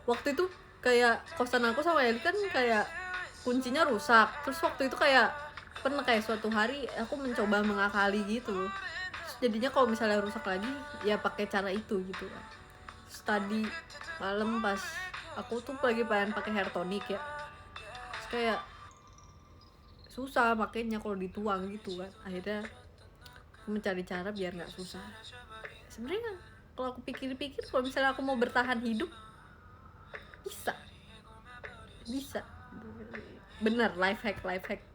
waktu itu kayak kosan aku sama Eli kan kayak kuncinya rusak. Terus waktu itu kayak pernah kayak suatu hari aku mencoba mengakali gitu. Terus jadinya kalau misalnya rusak lagi ya pakai cara itu gitu kan. Terus tadi malam pas aku tuh lagi pengen pakai hair tonic ya. Terus kayak susah makanya kalau dituang gitu kan. Akhirnya aku mencari cara biar nggak susah. Sebenarnya kalau aku pikir-pikir kalau misalnya aku mau bertahan hidup bisa bener. Life hack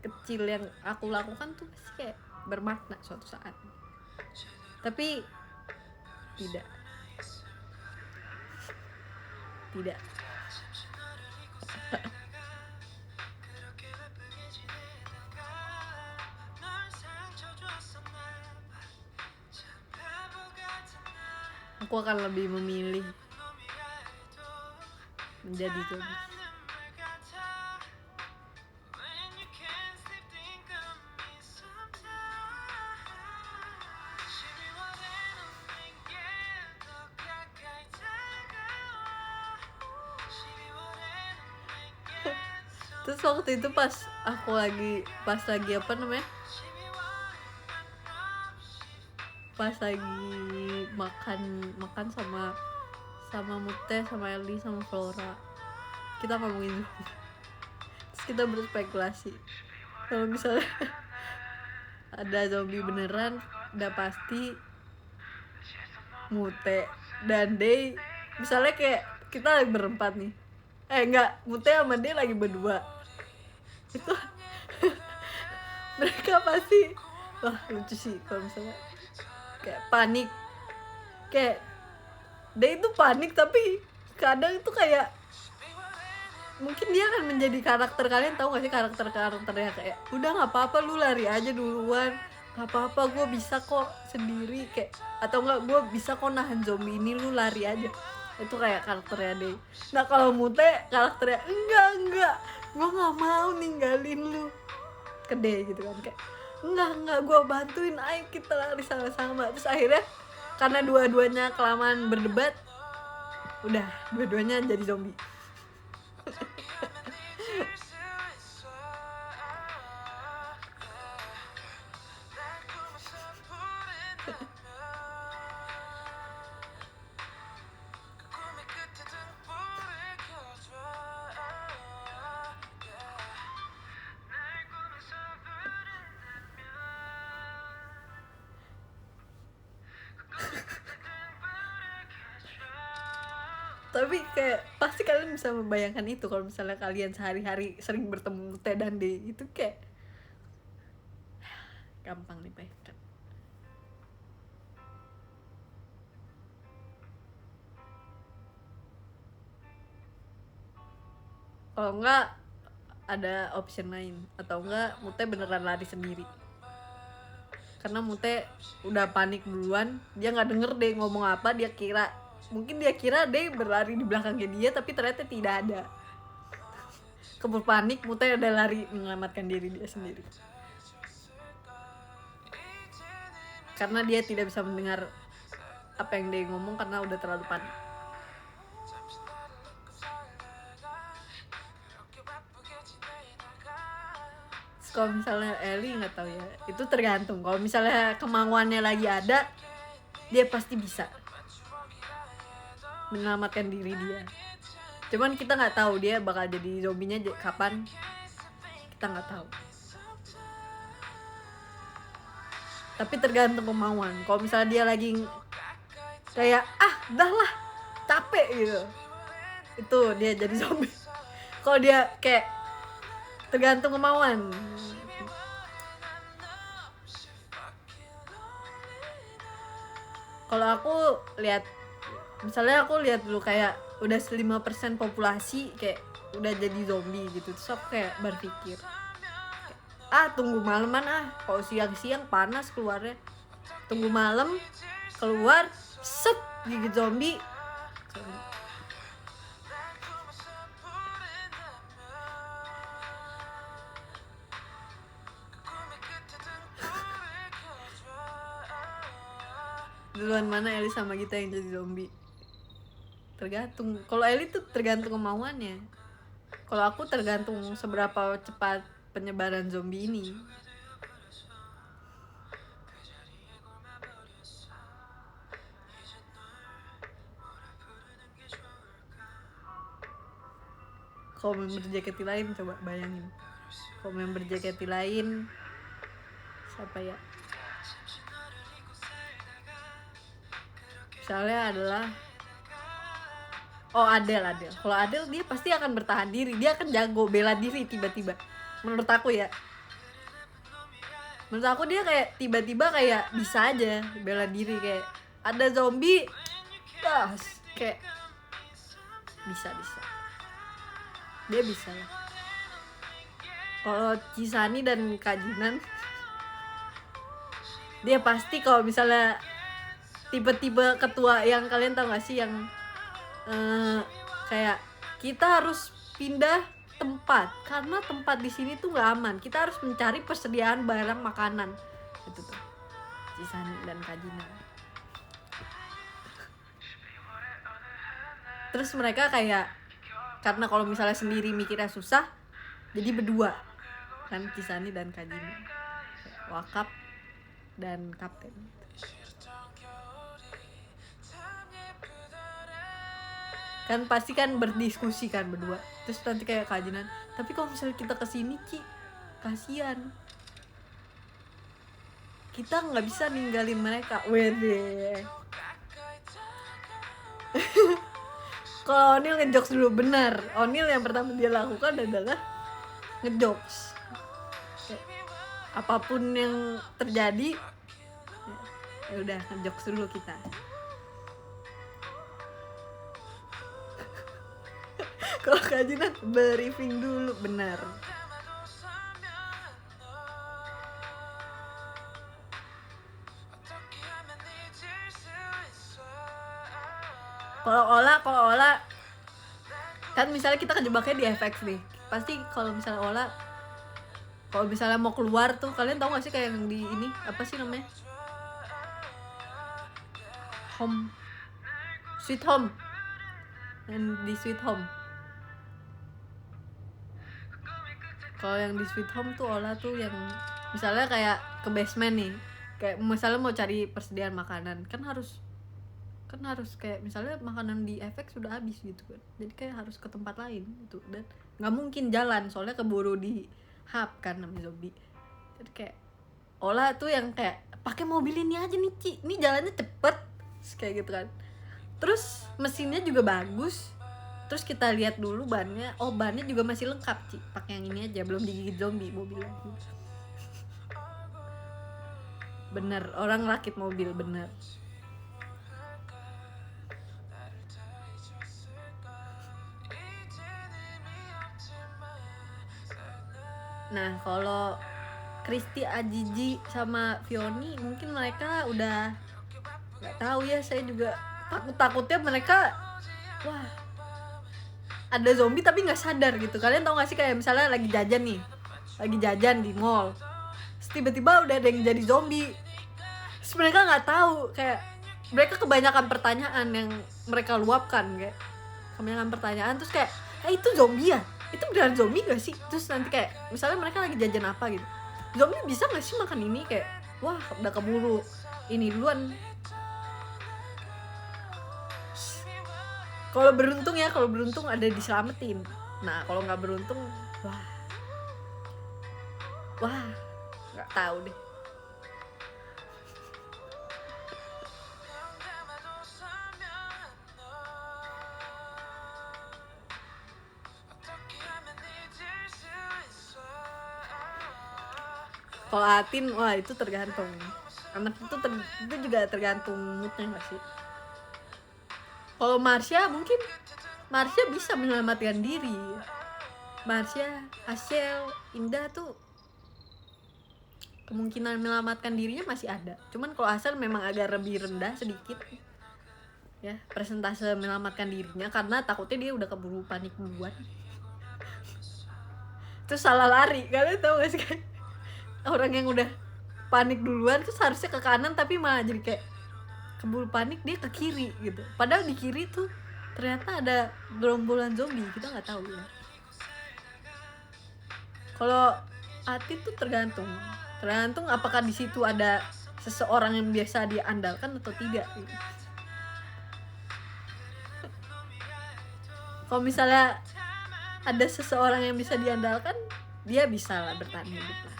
kecil yang aku lakukan tuh pasti kayak bermakna suatu saat. Tapi tidak aku akan lebih memilih menjadi zombie. Terus waktu itu pas lagi apa namanya, pas lagi makan sama Mute, sama Eli, sama Flora, kita ngomongin zombie. Terus kita berspekulasi kalau misalnya ada zombie beneran, udah pasti Mute dan Day. Misalnya kayak kita lagi berempat nih, enggak, Mute sama Day lagi berdua, itu mereka pasti, wah lucu sih kalau misalnya kayak panik, kayak Day itu panik tapi kadang itu kayak mungkin dia akan menjadi karakter. Kalian tahu gak sih karakternya kayak udah nggak apa-apa, lu lari aja duluan, nggak apa-apa, gue bisa kok sendiri, kayak atau enggak gue bisa kok nahan zombie ini, lu lari aja. Itu kayak karakternya Day. Nah kalau Mute karakternya enggak, gue nggak mau ninggalin lu ke Day gitu kan, kayak enggak, gue bantuin, ayo kita lari sama-sama. Terus akhirnya karena dua-duanya kelamaan berdebat, udah dua-duanya jadi zombie. Tapi kayak pasti kalian bisa membayangkan itu kalau misalnya kalian sehari-hari sering bertemu Mute dan Day, itu kayak gampang dibayangkan. Kalau enggak ada option lain, atau enggak Mute beneran lari sendiri. Karena Mute udah panik duluan, dia nggak denger Day ngomong apa, mungkin dia kira Day berlari di belakangnya dia, tapi ternyata tidak ada. Keburu panik, Mute udah lari menyelamatkan diri dia sendiri. Karena dia tidak bisa mendengar apa yang Day ngomong karena udah terlalu panik. Kalau misalnya Ellie nggak tahu ya, itu tergantung. Kalau misalnya kemauannya lagi ada, dia pasti bisa menyelamatkan diri dia. Cuman kita nggak tahu dia bakal jadi zombinya kapan, kita nggak tahu. Tapi tergantung kemauan. Kalau misalnya dia lagi kayak dah lah, capek gitu, itu dia jadi zombie. Kalau dia kayak tergantung kemauan. Kalau aku lihat, misalnya aku lihat dulu kayak udah 5% populasi kayak udah jadi zombie gitu, terus aku kayak berpikir tunggu malaman, kalau siang-siang panas keluarnya, tunggu malam keluar set gigit zombie. Duluan mana Eli sama kita yang jadi zombie? Tergantung. Kalau Eli tuh tergantung kemauannya. Kalau aku tergantung seberapa cepat penyebaran zombie ini. Kalau member JKT lain, coba bayangin. Kalau member JKT lain siapa ya? Misalnya adalah Adele. Kalau Adele dia pasti akan bertahan diri, dia akan jago bela diri tiba-tiba. Menurut aku ya. Menurut aku dia kayak tiba-tiba kayak bisa aja bela diri, kayak ada zombie, kayak bisa. Dia bisa lah. Kalau Cisani dan Kak Jinan, dia pasti kalau misalnya tipe-tipe ketua yang kalian tahu gak sih yang kayak kita harus pindah tempat karena tempat di sini tuh nggak aman, kita harus mencari persediaan barang makanan. Itu tuh Cisani dan Kajina. Terus mereka kayak karena kalau misalnya sendiri mikirnya susah, jadi berdua kan, Cisani dan Kajina, Wakap dan Kapten. Kan pasti kan berdiskusi kan berdua. Terus nanti kayak Kajinan, tapi kalau misalnya kita kesini Ci, kasian, kita nggak bisa ninggalin mereka. Wede. Kalau Onil ngejokes dulu, benar. Onil yang pertama dia lakukan adalah ngejokes. Apapun yang terjadi, ya udah ngejokes dulu kita. Kalau Kajinan briefing dulu, benar. Kalau Ola kan misalnya kita kejebaknya di FX nih, pasti kalau misalnya Ola, kalau misalnya mau keluar tuh, kalian tahu gak sih kayak yang di ini apa sih namanya, Home, Sweet Home, yang di Sweet Home. Kalau yang di Sweet Home tuh Ola tuh yang misalnya kayak ke basement nih, kayak misalnya mau cari persediaan makanan, kan harus kayak misalnya makanan di FX sudah habis gitu kan, jadi kayak harus ke tempat lain gitu, dan nggak mungkin jalan soalnya keburu di hub kan sama zombie. Jadi kayak Ola tuh yang kayak pakai mobil ini aja nih Ci, ini jalannya cepet kayak gitu kan, terus mesinnya juga bagus. Terus kita lihat dulu bannya, oh bannya juga masih lengkap Ci, pakai yang ini aja, belum digigit zombie mobilnya. Bener, orang rakit mobil, bener. Nah kalau Kristi, Ajiji sama Fioni mungkin mereka udah nggak tahu ya, saya juga takutnya mereka, wah ada zombie tapi nggak sadar gitu. Kalian tau gak sih kayak misalnya lagi jajan di mall, terus tiba-tiba udah ada yang jadi zombie, terus mereka nggak tahu, kayak mereka kebanyakan pertanyaan yang mereka luapkan, kayak kebanyakan pertanyaan, terus kayak itu zombie ya, itu beneran zombie gak sih? Terus nanti kayak misalnya mereka lagi jajan apa gitu, zombie bisa gak sih makan ini, kayak wah udah keburu ini duluan. Kalau beruntung ada diselamatin. Nah kalau nggak beruntung, wah nggak tahu deh. Kalau Atin, wah itu tergantung. Anak itu juga tergantung moodnya nggak sih? Kalau Marsha mungkin bisa menyelamatkan diri. Marsha, Ashel, Indah tuh kemungkinan menyelamatkan dirinya masih ada. Cuman kalau Ashel memang agak lebih rendah sedikit ya persentase menyelamatkan dirinya, karena takutnya dia udah keburu panik duluan. Terus salah lari. Kalian tahu gak sih kan? Orang yang udah panik duluan terus harusnya ke kanan tapi malah jadi kayak keburu panik dia ke kiri gitu, padahal di kiri tuh ternyata ada gerombolan zombie, kita nggak tahu ya. Kalau Atin tuh tergantung apakah di situ ada seseorang yang biasa diandalkan atau tidak gitu. Kalau misalnya ada seseorang yang bisa diandalkan, dia bisa lah bertahan hidup lah.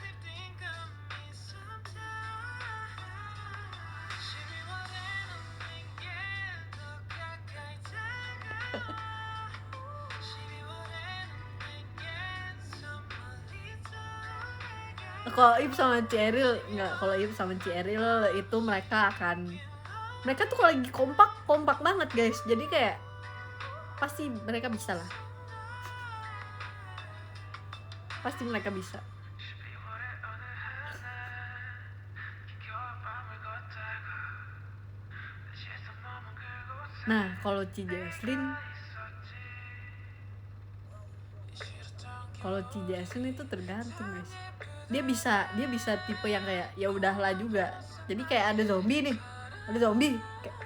Kalau Ip sama Ceril enggak, kalau Ip sama Ceril itu mereka tuh kalau lagi kompak banget guys, jadi kayak pasti mereka bisa lah, pasti mereka bisa. Nah kalau Ci Jesslyn itu tergantung guys. Dia bisa tipe yang kayak ya udahlah juga. Jadi kayak ada zombie kayak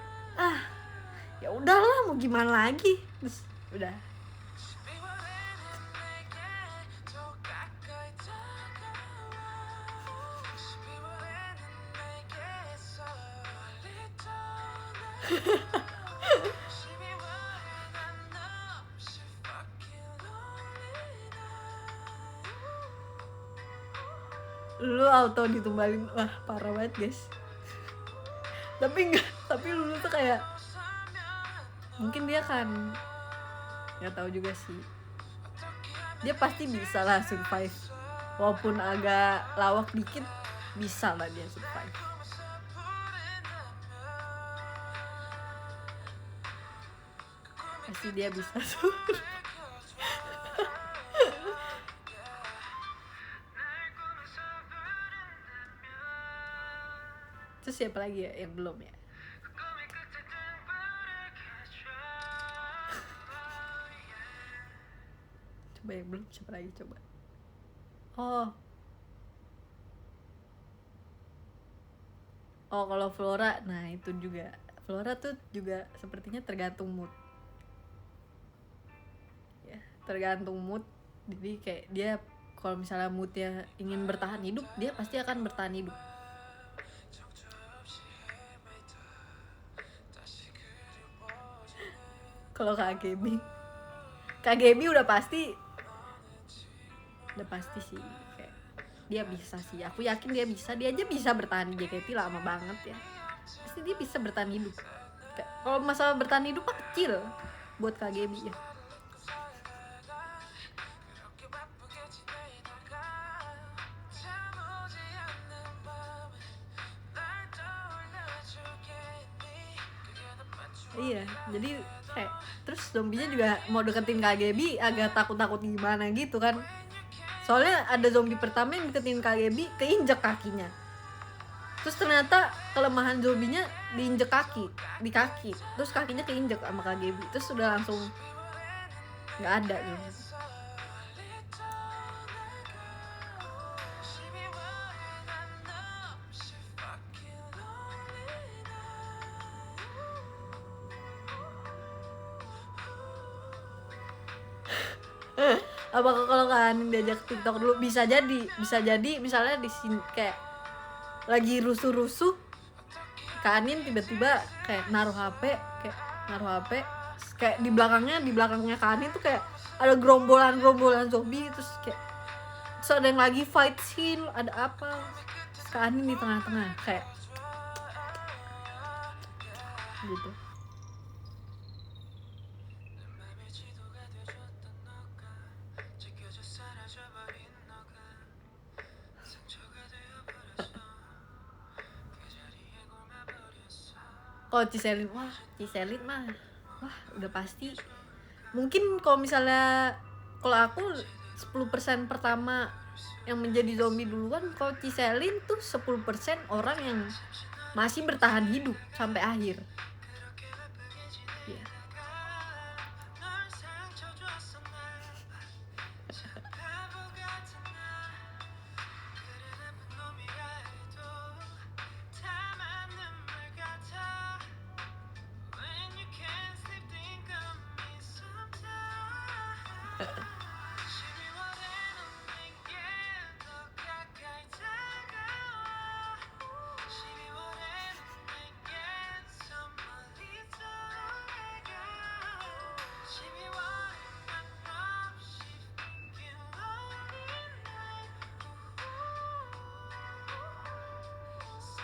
ya udahlah mau gimana lagi, terus udah. Lu auto ditumbalin, wah parah banget guys. Tapi Lulu tuh kayak mungkin dia kan nggak tahu juga sih, dia pasti bisa lah survive walaupun agak lawak dikit, bisa lah dia survive. Pasti dia bisa survive. Terus siapa lagi ya yang belum ya? Coba yang belum siapa lagi coba? Oh kalau Flora, nah itu juga Flora tuh juga sepertinya tergantung mood. Ya, tergantung mood. Jadi kayak dia kalau misalnya moodnya ingin bertahan hidup, dia pasti akan bertahan hidup. Kalau KGB udah pasti sih, kayak dia bisa sih, aku yakin dia aja bisa bertahan di JKT lama banget ya, pasti dia bisa bertahan hidup. Kalau masalah bertahan hidup mah kecil buat KGB ya. Iya, jadi kayak terus zombinya juga mau deketin KGB agak takut-takut gimana gitu kan. Soalnya ada zombie pertama yang deketin KGB keinjek kakinya. Terus ternyata kelemahan zombinya diinjek di kaki. Terus kakinya keinjek sama KGB. Terus udah langsung nggak ada gitu. Apakah kalau kan diajak TikTok dulu, bisa jadi misalnya di sini kayak lagi rusuh Kak Anin tiba-tiba kayak naruh HP kayak di belakangnya Kak Anin tuh kayak ada gerombolan zombie, terus ada yang lagi fight scene, ada apa, terus Kak Anin di tengah-tengah kayak gitu. Kalau Ciselin mah udah pasti. Mungkin kalau misalnya kalau aku 10% pertama yang menjadi zombie duluan, kalau Ciselin tuh 10% orang yang masih bertahan hidup sampai akhir. Yeah.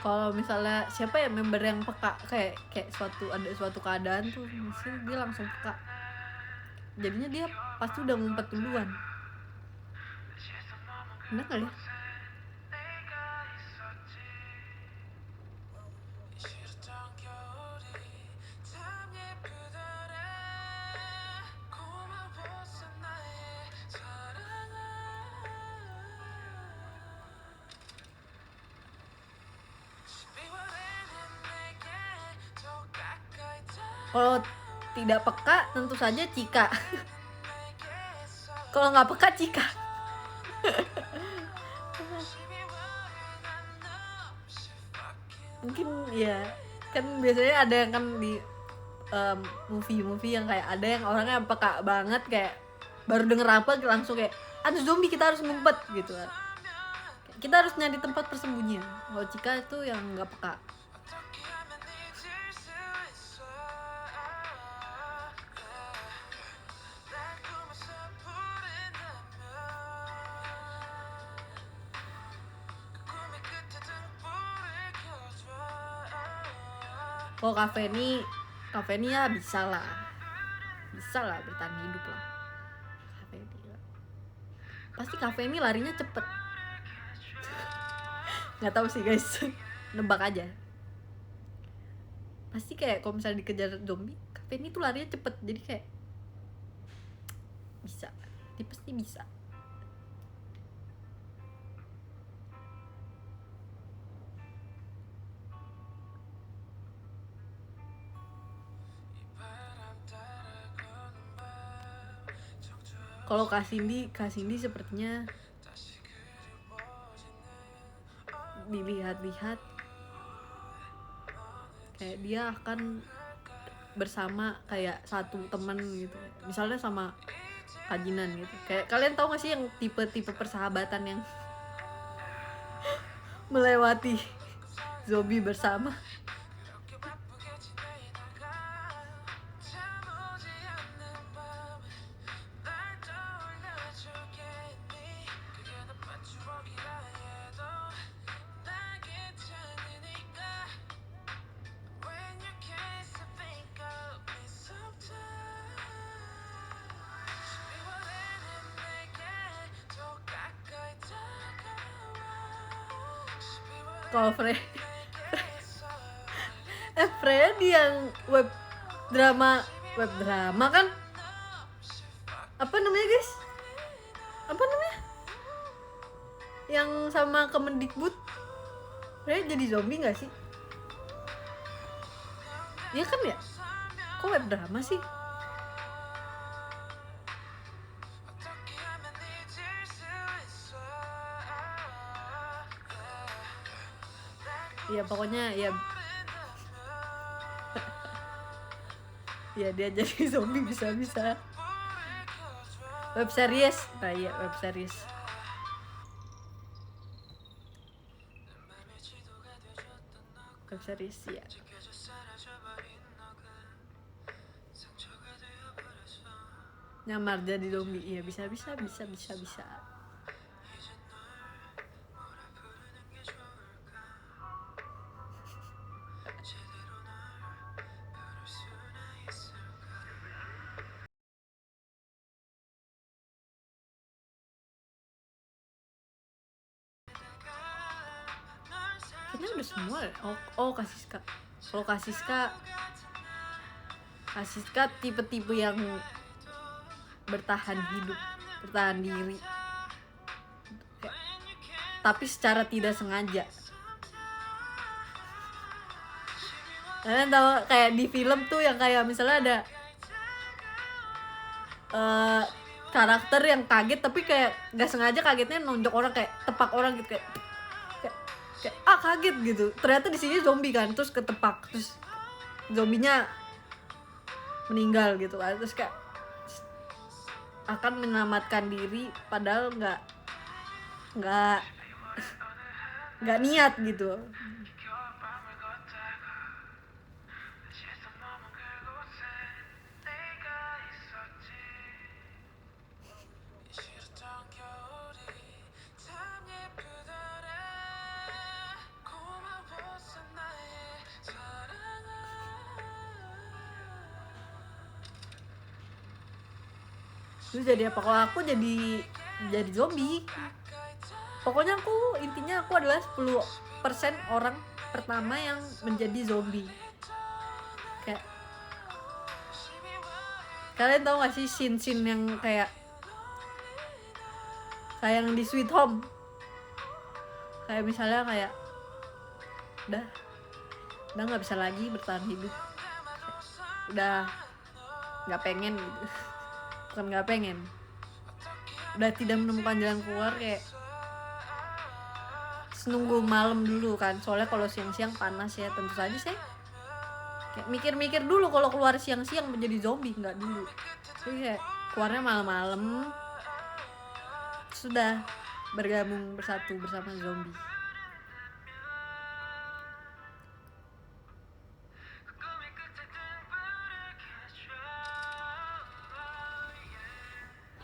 Kalau misalnya siapa ya member yang peka, kayak ada suatu keadaan tuh mesti dia langsung peka, jadinya dia pasti udah ngumpet duluan. Bener kali ya? Kalau tidak peka tentu saja Cika. Kalau nggak peka Cika. Mungkin ya kan biasanya ada yang kan di movie-movie yang kayak ada yang orangnya peka banget, kayak baru denger apa langsung kayak ada zombie kita harus ngumpet gitu kan. Kita harus nyari tempat persembunyian. Kalau Cika itu yang nggak peka. Kalau kafe ini ya bisa lah bertahan hidup lah. Pasti kafe ini larinya cepet. Nggak tahu sih guys, nebak aja. Pasti kayak kalau misalnya dikejar zombie, kafe ini tuh larinya cepet, jadi kayak bisa, dia pasti bisa. Kalau Kak Cindy sepertinya dilihat-lihat kayak dia akan bersama kayak satu teman gitu, misalnya sama Kajinan gitu. Kayak kalian tahu gak sih yang tipe-tipe persahabatan yang melewati zombie bersama? Kalau Freddy yang web drama kan, apa namanya guys, yang sama Kemendikbud, Freddy jadi zombie nggak sih? Iya kan ya? Kok web drama sih? Ya pokoknya ya ya dia jadi zombie bisa web series. Nah iya, web series. Ya nyamar jadi zombie. Iya bisa. Kayaknya udah semua. Oh Kasiska. Kalau Kasiska tipe-tipe yang bertahan diri, tapi secara tidak sengaja. Kalian tahu kayak di film tuh yang kayak misalnya ada karakter yang kaget tapi kayak nggak sengaja kagetnya nonjok orang, kayak tepak orang gitu, kayak kaget gitu. Ternyata di sini zombie kan, terus ketepak, terus zombinya meninggal gitu kan, terus kayak akan menyelamatkan diri padahal nggak niat gitu. Lu jadi apa? Kalau aku jadi zombie. Pokoknya intinya aku adalah 10% orang pertama yang menjadi zombie. Kayak kalian tahu gak sih scene yang kayak yang di Sweet Home, kayak misalnya kayak udah nggak bisa lagi bertahan hidup, udah nggak pengen gitu. Bukan nggak pengen, udah tidak menemukan jalan keluar, kayak nunggu malam dulu kan, soalnya kalau siang-siang panas ya, tentu saja saya kayak mikir-mikir dulu kalau keluar siang-siang menjadi zombie, nggak dulu. Jadi kayak keluarnya malam-malam, sudah bergabung bersatu bersama zombie.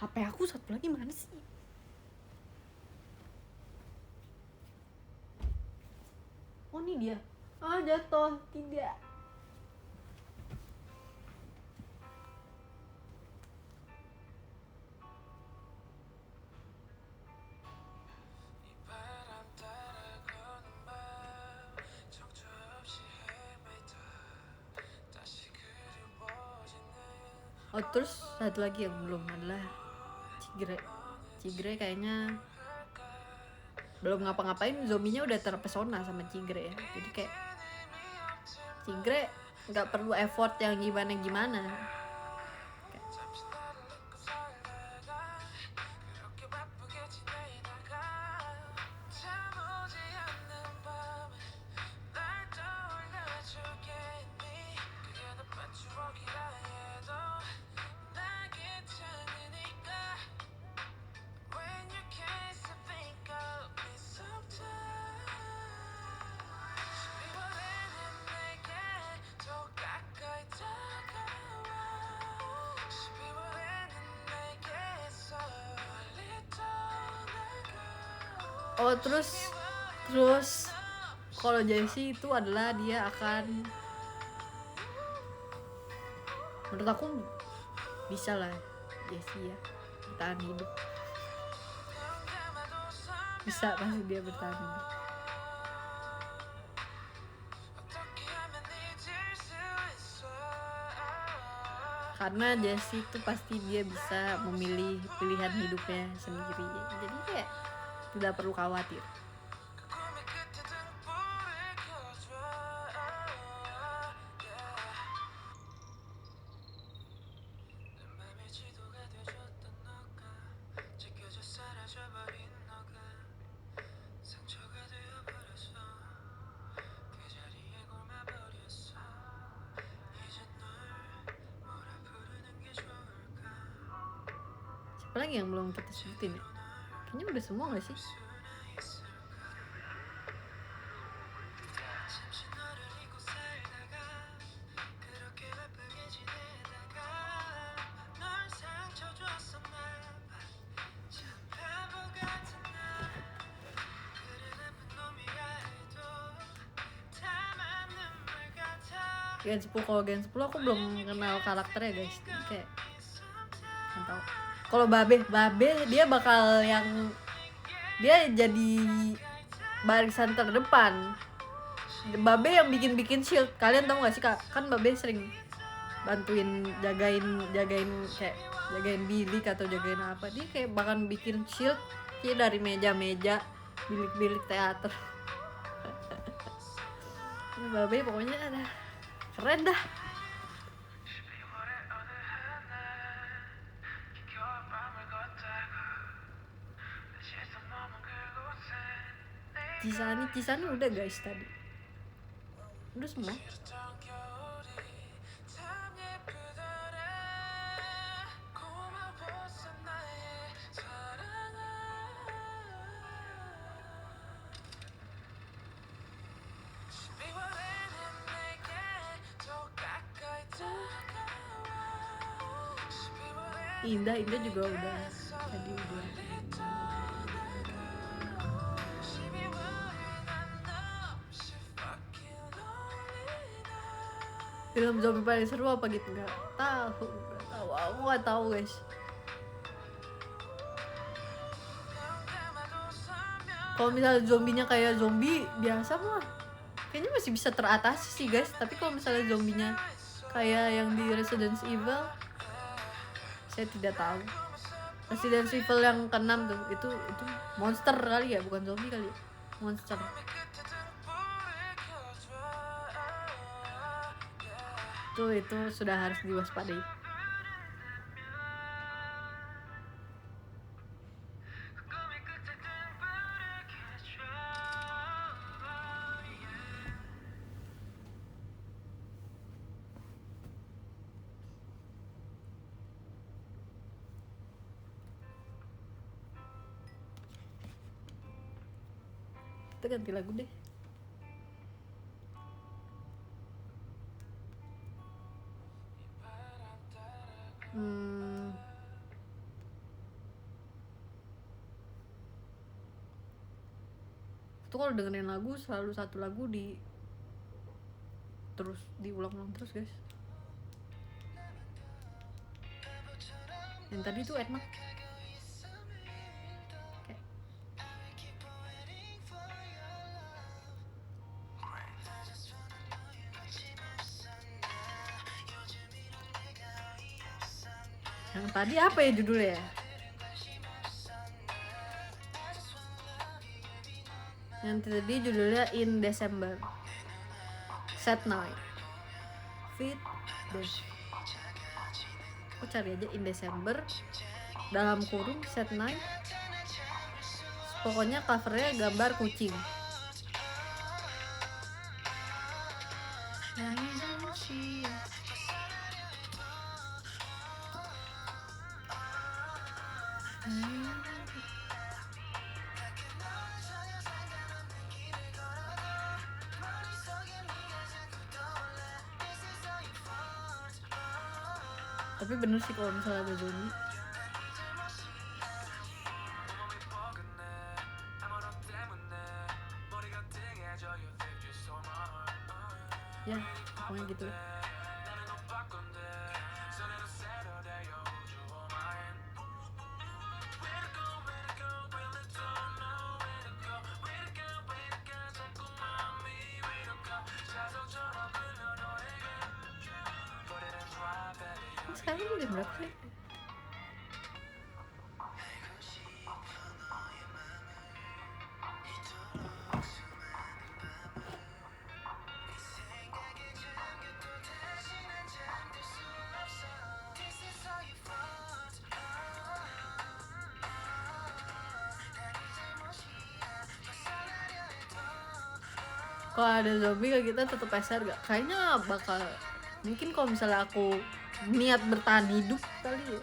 HP aku satu lagi mana sih? Oh ini dia. Ah jatuh, tidak. Oh terus satu lagi yang belum adalah Cigre kayaknya belum ngapa-ngapain, zombinya udah terpesona sama Cigre ya. Jadi kayak Cigre nggak perlu effort yang gimana. Oh terus kalau Jessie itu adalah dia akan, menurut aku bisa lah Jessie ya bertahan hidup, bisa pasti dia bertahan hidup. Karena Jessie itu pasti dia bisa memilih pilihan hidupnya sendiri, jadi kayak tidak perlu khawatir. Siapa lagi yang belum kita sebutin ya? Kayaknya udah semua gak sih? Gen 10, kalau Gen 10 aku belum kenal karakternya guys. Jadi kayak nggak tahu. Kalau Babe dia bakal yang dia jadi barisan terdepan. Babe yang bikin shield. Kalian tahu nggak sih kak? Kan Babe sering bantuin jagain kayak jagain bilik atau jagain apa. Dia kayak bahkan bikin shield kayak dari meja-meja bilik-bilik teater. Babe pokoknya ada keren dah. Cisani udah guys tadi. Udah semua. Indah juga udah tadi udah. Film zombie paling seru apa gitu? Nggak tahu, aku nggak tahu guys. Kalau misalnya zombinya kayak zombie biasa mah kayaknya masih bisa teratasi sih guys. Tapi kalau misalnya zombinya kayak yang di Resident Evil, saya tidak tahu. Resident Evil yang ke-6 tuh, itu monster kali ya, bukan zombie kali ya, monster. Itu sudah harus diwaspadai. Kita ganti lagu deh. Itu kalau dengerin lagu selalu satu lagu terus diulang-ulang terus guys. Yang tadi tuh enak. Yang tadi apa ya judulnya? Yang tadi judulnya In December. Sad Night. Fit Death. Aku cari aja In December dalam kurung Sad Night. Pokoknya covernya gambar kucing. Tapi bener sih kalau misalnya ada zombie. Ya, pokoknya gitu. Sekarang udah berapa sih? Kalau ada zombie kayak kita tetap peser gak? Kayaknya bakal, mungkin kalau misalnya aku niat bertahan hidup kali ya,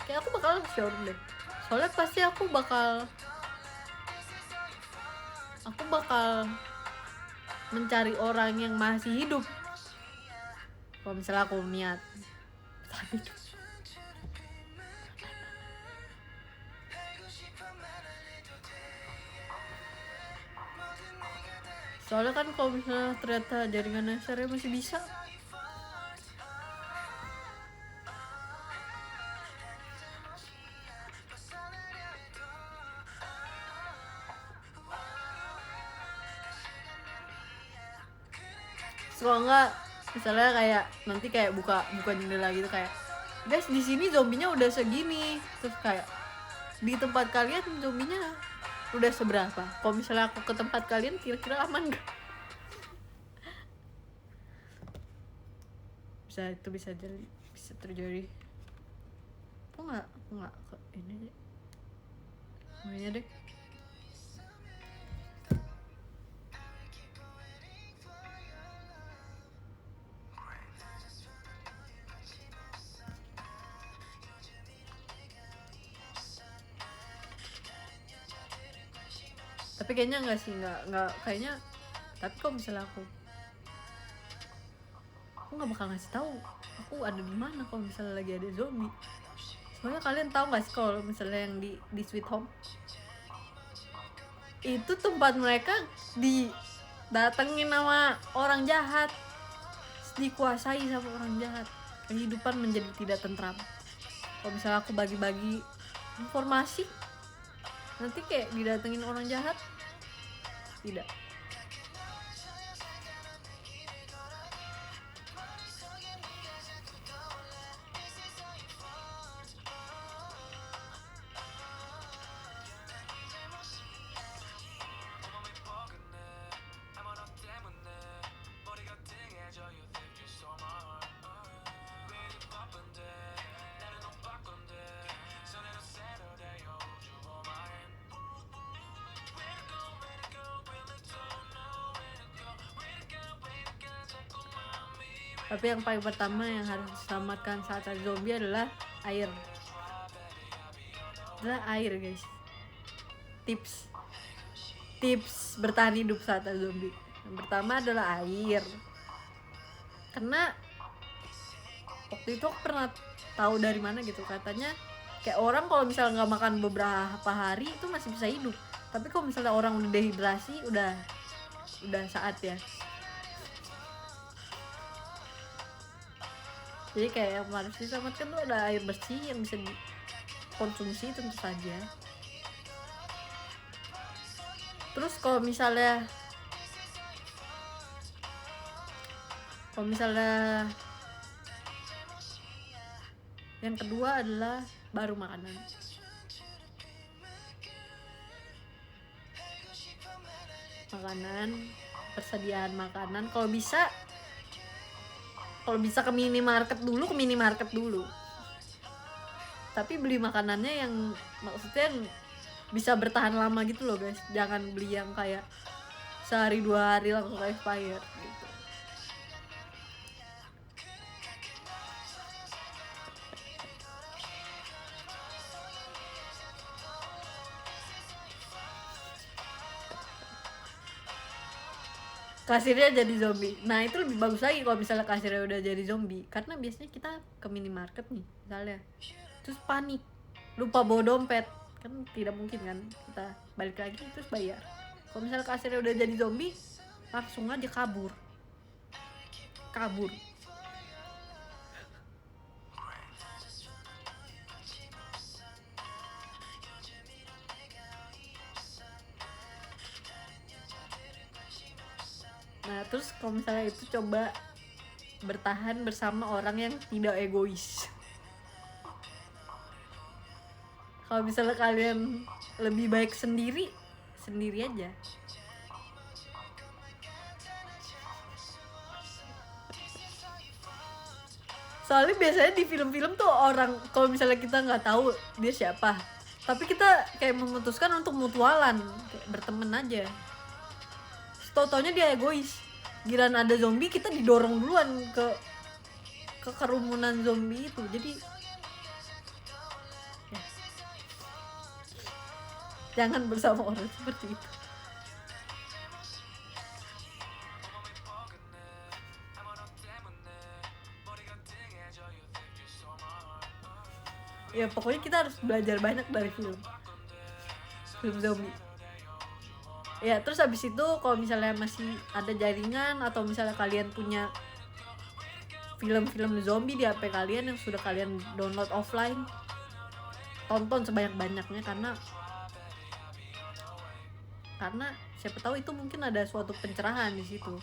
kayak aku bakal sure deh. Soalnya pasti aku bakal mencari orang yang masih hidup. Kalau misalnya aku niat bertahan hidup. Soalnya kan kalau misalnya ternyata jaringan lasernya masih bisa, kalau enggak misalnya kayak nanti kayak buka jendela gitu kayak, guys di sini zombinya udah segini, terus kayak di tempat kalian zombinya udah seberapa? Kalau misalnya aku ke tempat kalian kira-kira aman gak? Bisa terjadi. Aku nggak ke ini deh. Mainnya deh. Tapi kayaknya nggak sih, nggak kayaknya. Tapi kok misalnya aku nggak bakal ngasih tahu aku ada di mana kalau misalnya lagi ada zombie. Soalnya kalian tahu nggak sih kalau misalnya yang di Sweet Home itu tempat mereka didatengin sama orang jahat, dikuasai sama orang jahat, kehidupan menjadi tidak tentram. Kalau misalnya aku bagi-bagi informasi nanti kayak didatengin orang jahat, tidak. Tapi yang paling pertama yang harus diselamatkan saat ada zombie adalah air. Adalah air, guys. Tips bertahan hidup saat ada zombie. Yang pertama adalah air. Karena waktu itu aku pernah tahu dari mana gitu, katanya kayak orang kalau misalnya nggak makan beberapa hari itu masih bisa hidup. Tapi kalau misalnya orang udah dehidrasi, udah saat ya. Jadi kayak yang harus diselamatkan tuh ada air bersih yang bisa dikonsumsi tentu saja. Terus kalau misalnya yang kedua adalah baru makanan. Persediaan makanan. Kalau bisa ke minimarket dulu. Tapi beli makanannya yang maksudnya yang bisa bertahan lama gitu loh, guys. Jangan beli yang kayak sehari 2 hari langsung expired gitu. Kasirnya jadi zombie. Nah itu lebih bagus lagi kalau misalnya kasirnya udah jadi zombie, karena biasanya kita ke minimarket nih misalnya, terus panik lupa bawa dompet, kan tidak mungkin kan kita balik lagi terus bayar. Kalau misalnya kasirnya udah jadi zombie, langsung aja kabur. Nah terus kalau misalnya itu coba bertahan bersama orang yang tidak egois. Kalau misalnya kalian lebih baik sendiri aja. Soalnya biasanya di film-film tuh orang, kalau misalnya kita nggak tahu dia siapa, tapi kita kayak memutuskan untuk mutualan, kayak berteman aja. Tau-taunya dia egois. Giliran ada zombie, kita didorong duluan ke kerumunan zombie itu. Jadi ya, jangan bersama orang seperti itu. Ya pokoknya kita harus belajar banyak dari film zombie. Ya terus habis itu kalau misalnya masih ada jaringan atau misalnya kalian punya film-film zombie di HP kalian yang sudah kalian download offline, tonton sebanyak-banyaknya, karena siapa tahu itu mungkin ada suatu pencerahan di situ.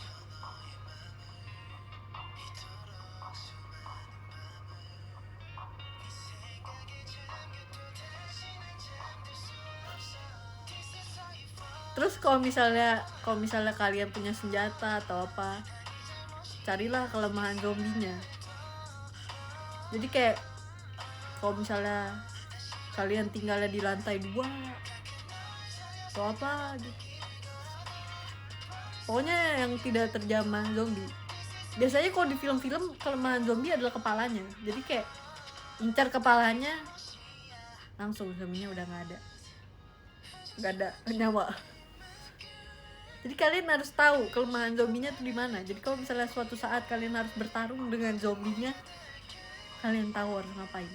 Terus kalau misalnya kalian punya senjata atau apa, carilah kelemahan zombinya. Jadi kayak kalau misalnya kalian tinggalnya di lantai 2 atau apa gitu, pokoknya yang tidak terjamah zombie. Biasanya kalau di film-film kelemahan zombie adalah kepalanya. Jadi kayak incar kepalanya, langsung zombinya udah nggak ada nyawa. Jadi kalian harus tahu kelemahan zombinya tuh di mana. Jadi kalau misalnya suatu saat kalian harus bertarung dengan zombinya, kalian tahu harus ngapain.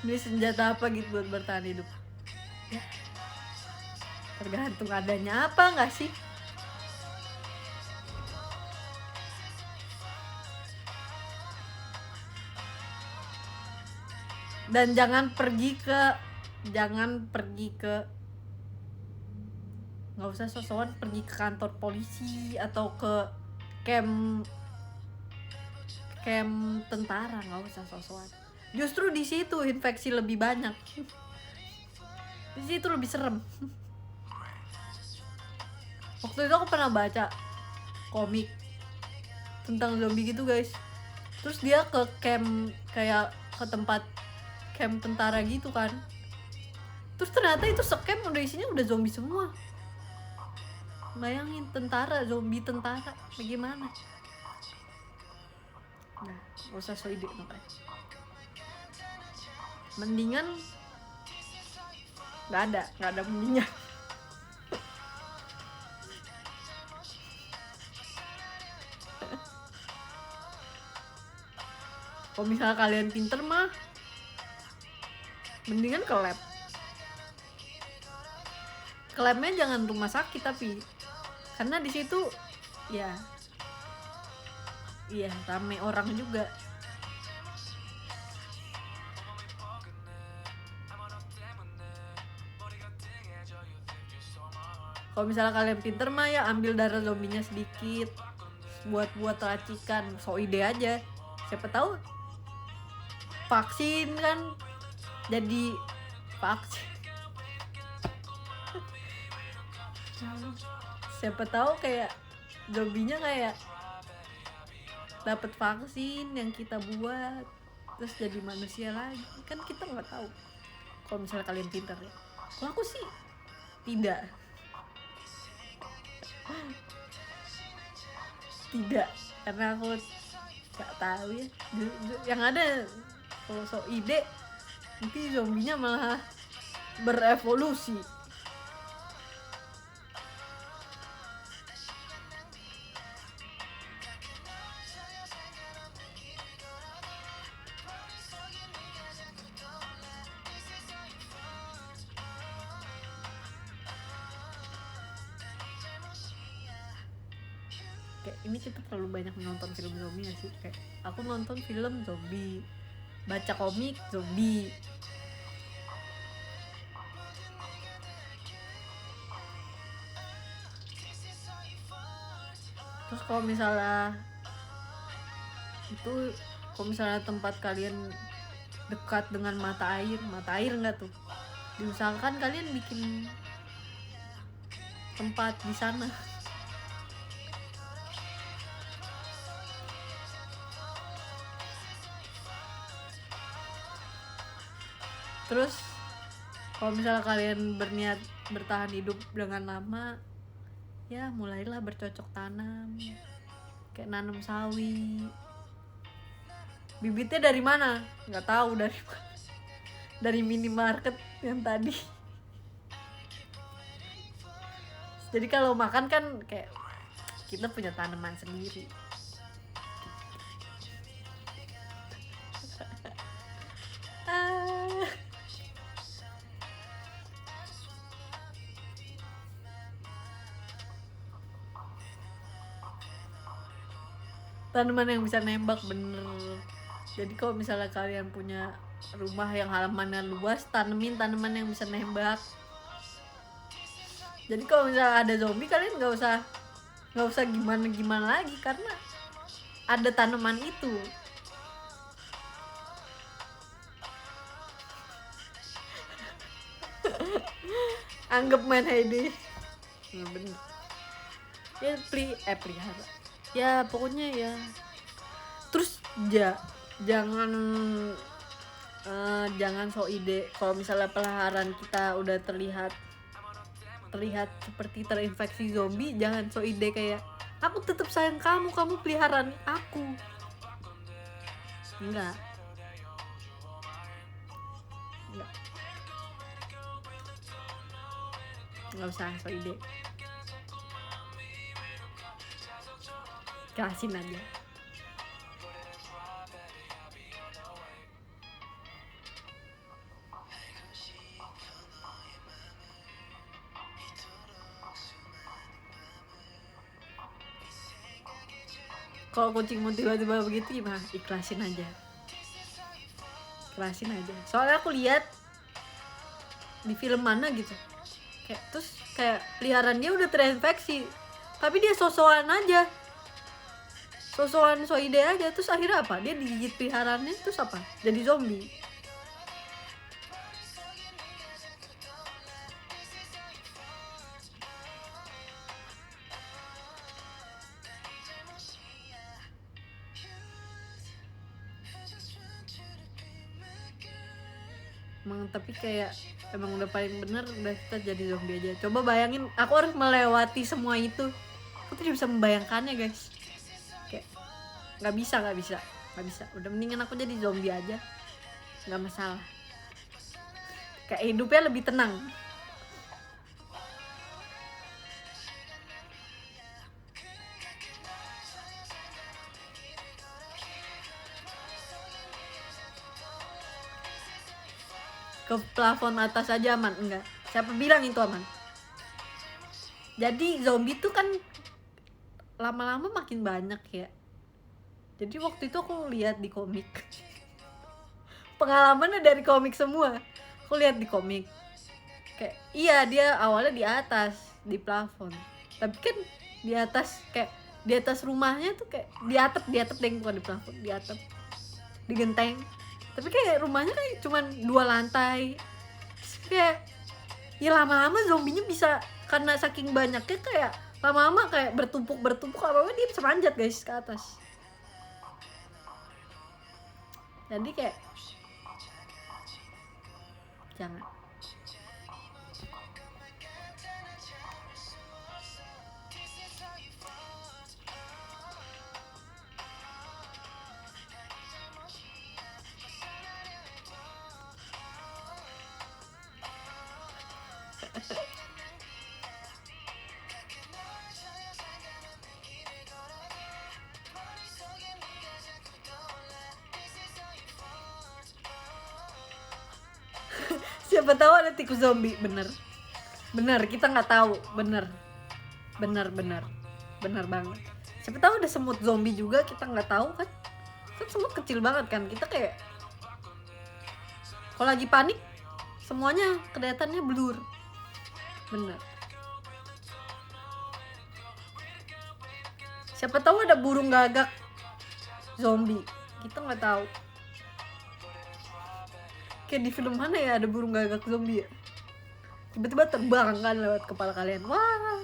Beli senjata apa gitu buat bertahan hidup? Ya, tergantung adanya apa nggak sih? Dan jangan pergi ke nggak usah sosokan pergi ke kantor polisi atau ke camp tentara, nggak usah sosokan. Justru di situ infeksi lebih banyak. Di situ lebih serem. Waktu itu aku pernah baca komik tentang zombie gitu, guys. Terus dia ke camp, kayak ke tempat camp tentara gitu kan. Terus ternyata itu scam udah isinya udah zombie semua. Bayangin tentara, zombie tentara, bagaimana? Nah, gak usah so ide makanya. Mendingan nggak ada mendingan. Kalau misalnya kalian pinter mah, mendingan ke lab. Ke labnya jangan rumah sakit tapi, karena di situ ya, iya rame orang juga. Kalau misalnya kalian pinter mah ya ambil darah zombinya sedikit, buat racikan, so ide aja. Siapa tahu vaksin kan, jadi vaksin. Siapa tahu kayak zombinya kayak dapat vaksin yang kita buat, terus jadi manusia lagi, kan kita nggak tahu. Kalau misalnya kalian pinter ya. Kalau aku sih tidak, karena aku nggak tahu ya. Yang ada kalau so ide nanti zombinya malah berevolusi. Kayak ini kita terlalu banyak menonton film zombie gak sih? Kayak aku nonton film zombie, baca komik zombie. Terus kalau misalnya tempat kalian dekat dengan mata air nggak tuh? Diusahakan kalian bikin tempat di sana. Terus kalau misalnya kalian berniat bertahan hidup dengan lama, ya mulailah bercocok tanam, kayak nanam sawi. Bibitnya dari mana? Nggak tahu dari mana. Dari minimarket yang tadi. Jadi kalau makan kan kayak kita punya tanaman sendiri. Tanaman yang bisa nembak bener. Jadi kalau misalnya kalian punya rumah yang halamannya luas, tanemin tanaman yang bisa nembak. Jadi kalau misalnya ada zombie, kalian nggak usah gimana lagi, karena ada tanaman itu. Anggap main Heidi. Bener. Ya pelihara. Ya pokoknya ya. Terus jangan so ide kalau misalnya peliharaan kita udah terlihat seperti terinfeksi zombie, jangan so ide kayak aku tetap sayang kamu peliharaan aku. Enggak usah so ide, kasihin aja. Kalau kucingmu tiba-tiba begitu gimana? Ikhlasin aja. Soalnya aku lihat di film mana gitu, kayak peliharaan dia udah terinfeksi, tapi dia sosokan aja, so ide aja. Terus akhirnya apa? Dia digigit peliharaannya, terus apa? Jadi zombie. emang, tapi kayak emang udah paling bener udah kita jadi zombie aja. Coba bayangin aku harus melewati semua itu, aku tidak bisa membayangkannya guys, kayak nggak bisa. Udah mendingan aku jadi zombie aja, nggak masalah, kayak hidupnya lebih tenang. Ke plafon atas aja aman? Enggak, siapa bilang itu aman? Jadi zombie tuh kan lama-lama makin banyak ya. Jadi waktu itu aku lihat di komik pengalamannya dari komik semua, aku lihat di komik kayak iya dia awalnya di atas di plafon, tapi kan di atas kayak di atas rumahnya tuh kayak di atap deh, bukan di plafon, di atap, di genteng, tapi kayak rumahnya kayak cuman 2 lantai. Terus kayak ya lama-lama zombinya bisa, karena saking banyaknya kayak lama-lama kayak bertumpuk apa-apa dia bisa manjat guys ke atas. Jadi kayak jangan. Siapa tahu ada tikus zombie, bener kita nggak tahu, bener banget. Siapa tahu ada semut zombie juga, kita nggak tahu kan semut kecil banget kan, kita kayak kalau lagi panik semuanya kelihatannya blur, bener. Siapa tahu ada burung gagak zombie, kita nggak tahu. Kayak di film mana ya ada burung gagak zombie ya, tiba-tiba terbang kan lewat kepala kalian, wah.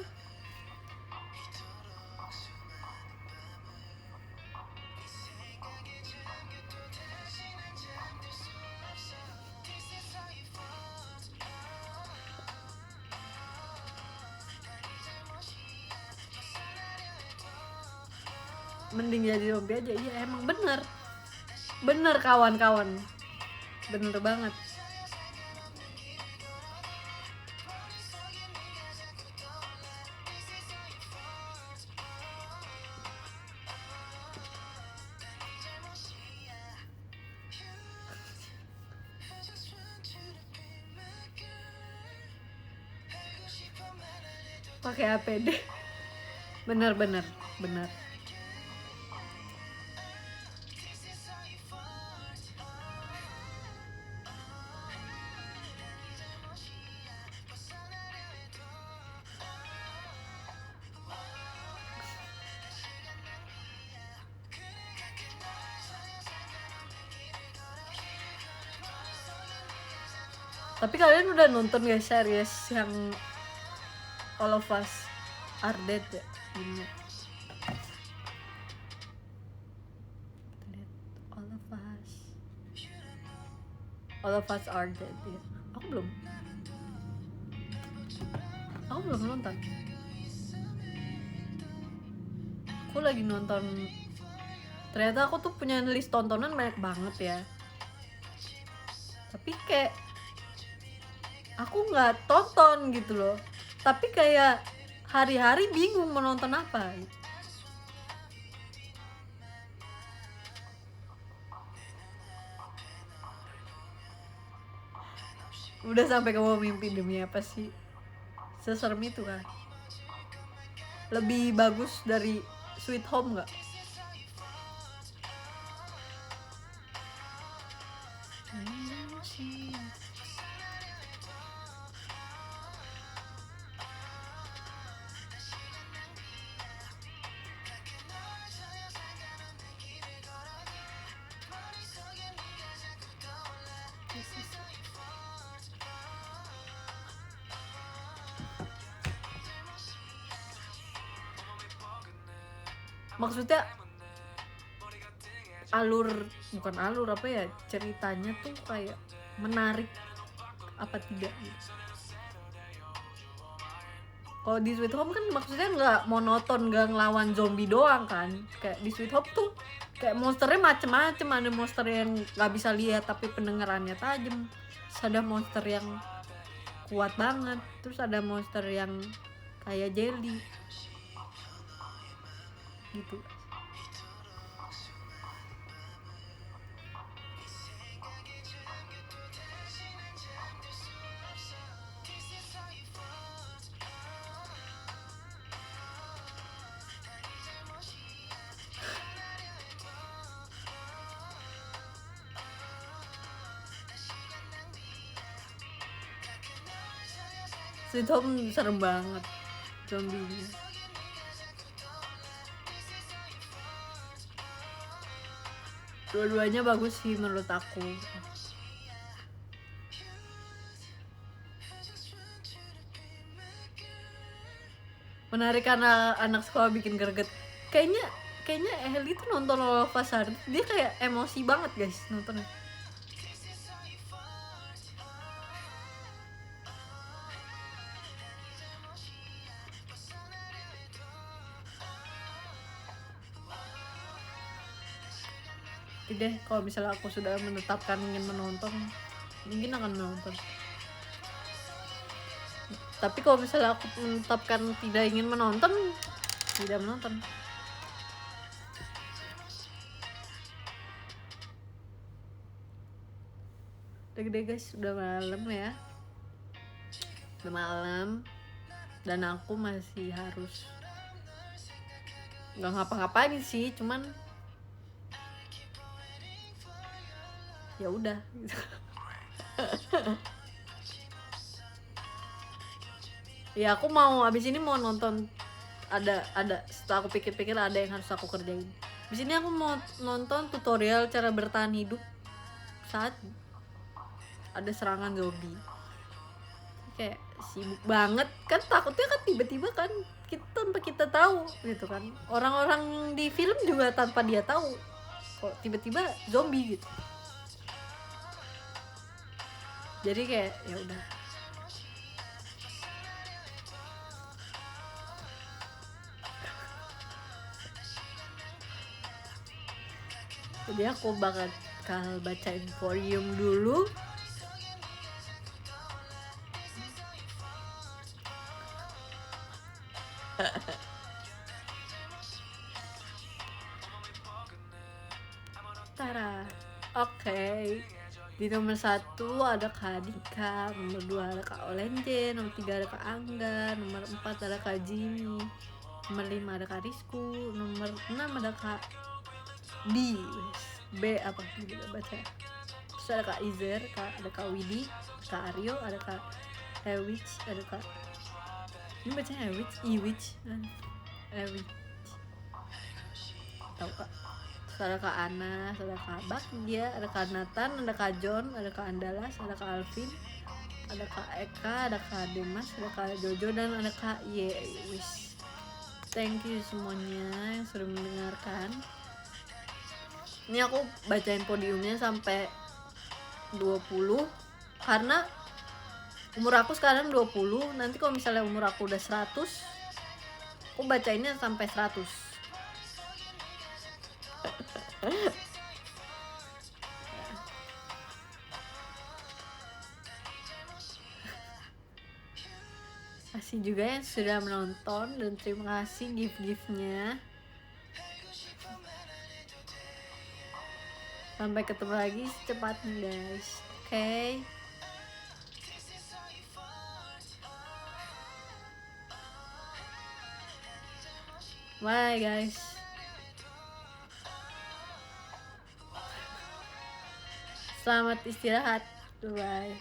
Mending jadi zombie aja, iya emang bener kawan-kawan, bener banget. Pakai APD, bener. Tapi kalian udah nonton guys series yang All of Us Are Dead ya? Ini. All of Us Are Dead ya. Aku belum nonton. Aku lagi nonton. Ternyata aku tuh punya list tontonan banyak banget ya. Tapi kayak aku nggak tonton gitu loh. Tapi kayak hari-hari bingung mau nonton apa. Udah sampai ke bawah mimpi, demi apa sih? Seserem itu kan. Lebih bagus dari Sweet Home nggak? Maksudnya bukan alur apa ya, ceritanya tuh kayak menarik apa tidak gitu. Kalau di Sweet Home kan maksudnya nggak monoton, nggak ngelawan zombie doang kan. Kayak di Sweet Home tuh kayak monsternya macem-macem, ada monster yang nggak bisa lihat tapi pendengarannya tajam, terus ada monster yang kuat banget, terus ada monster yang kayak jelly gitu. Sweet Home serem banget zombinya. Dua-duanya bagus sih menurut aku. Menarik karena anak sekolah bikin greget. Kayaknya Eli tuh nonton Lovasar, dia kayak emosi banget guys nontonnya. Deh kalau misalnya aku sudah menetapkan ingin menonton, mungkin akan menonton. Tapi kalau misalnya aku menetapkan tidak ingin menonton, tidak menonton. Udah gede guys, udah malam ya. Udah malam dan aku masih harus nggak ngapa-ngapain sih, cuman ya udah gitu. Ya aku mau abis ini mau nonton, ada setelah aku pikir-pikir ada yang harus aku kerjain. Abis ini aku mau nonton tutorial cara bertahan hidup saat ada serangan zombie. Kayak sibuk banget kan, takutnya kan tiba-tiba kan kita tanpa kita tahu gitu kan, orang-orang di film juga tanpa dia tahu kok tiba-tiba zombie gitu. Jadi kayak ya udah. Jadi aku bakal baca Emporium dulu. Tara. Oke. Di nomor 1 ada Kak Dika, nomor 2 ada Kak Olenje, nomor 3 ada Kak Angga, nomor 4 ada Kak Jimmy, nomor 5 ada Kak Rizku, nomor 6 ada Kak B apa kita baca. Terus ada Kak Izer, ada Kak Widi, Kak Aryo, ada Kak Ewich, ada Kak, ini bacanya Ewich tahu Kak. Terus ada Kak Ana, ada Kak Bagja, ada Kak Nathan, ada Kak John, ada Kak Andalas, ada Kak Alvin, ada Kak Eka, ada Kak Demas, ada Kak Jojo, dan ada Kak Yewis. Thank you semuanya yang sudah mendengarkan. Ini aku bacain podiumnya sampai 20 karena umur aku sekarang 20. Nanti kalau misalnya umur aku udah 100, aku bacainnya sampai 100. Kasih juga yang sudah menonton dan terima kasih gift-giftnya. Sampai ketemu lagi secepatnya guys. Oke. Bye guys. Selamat istirahat. Bye.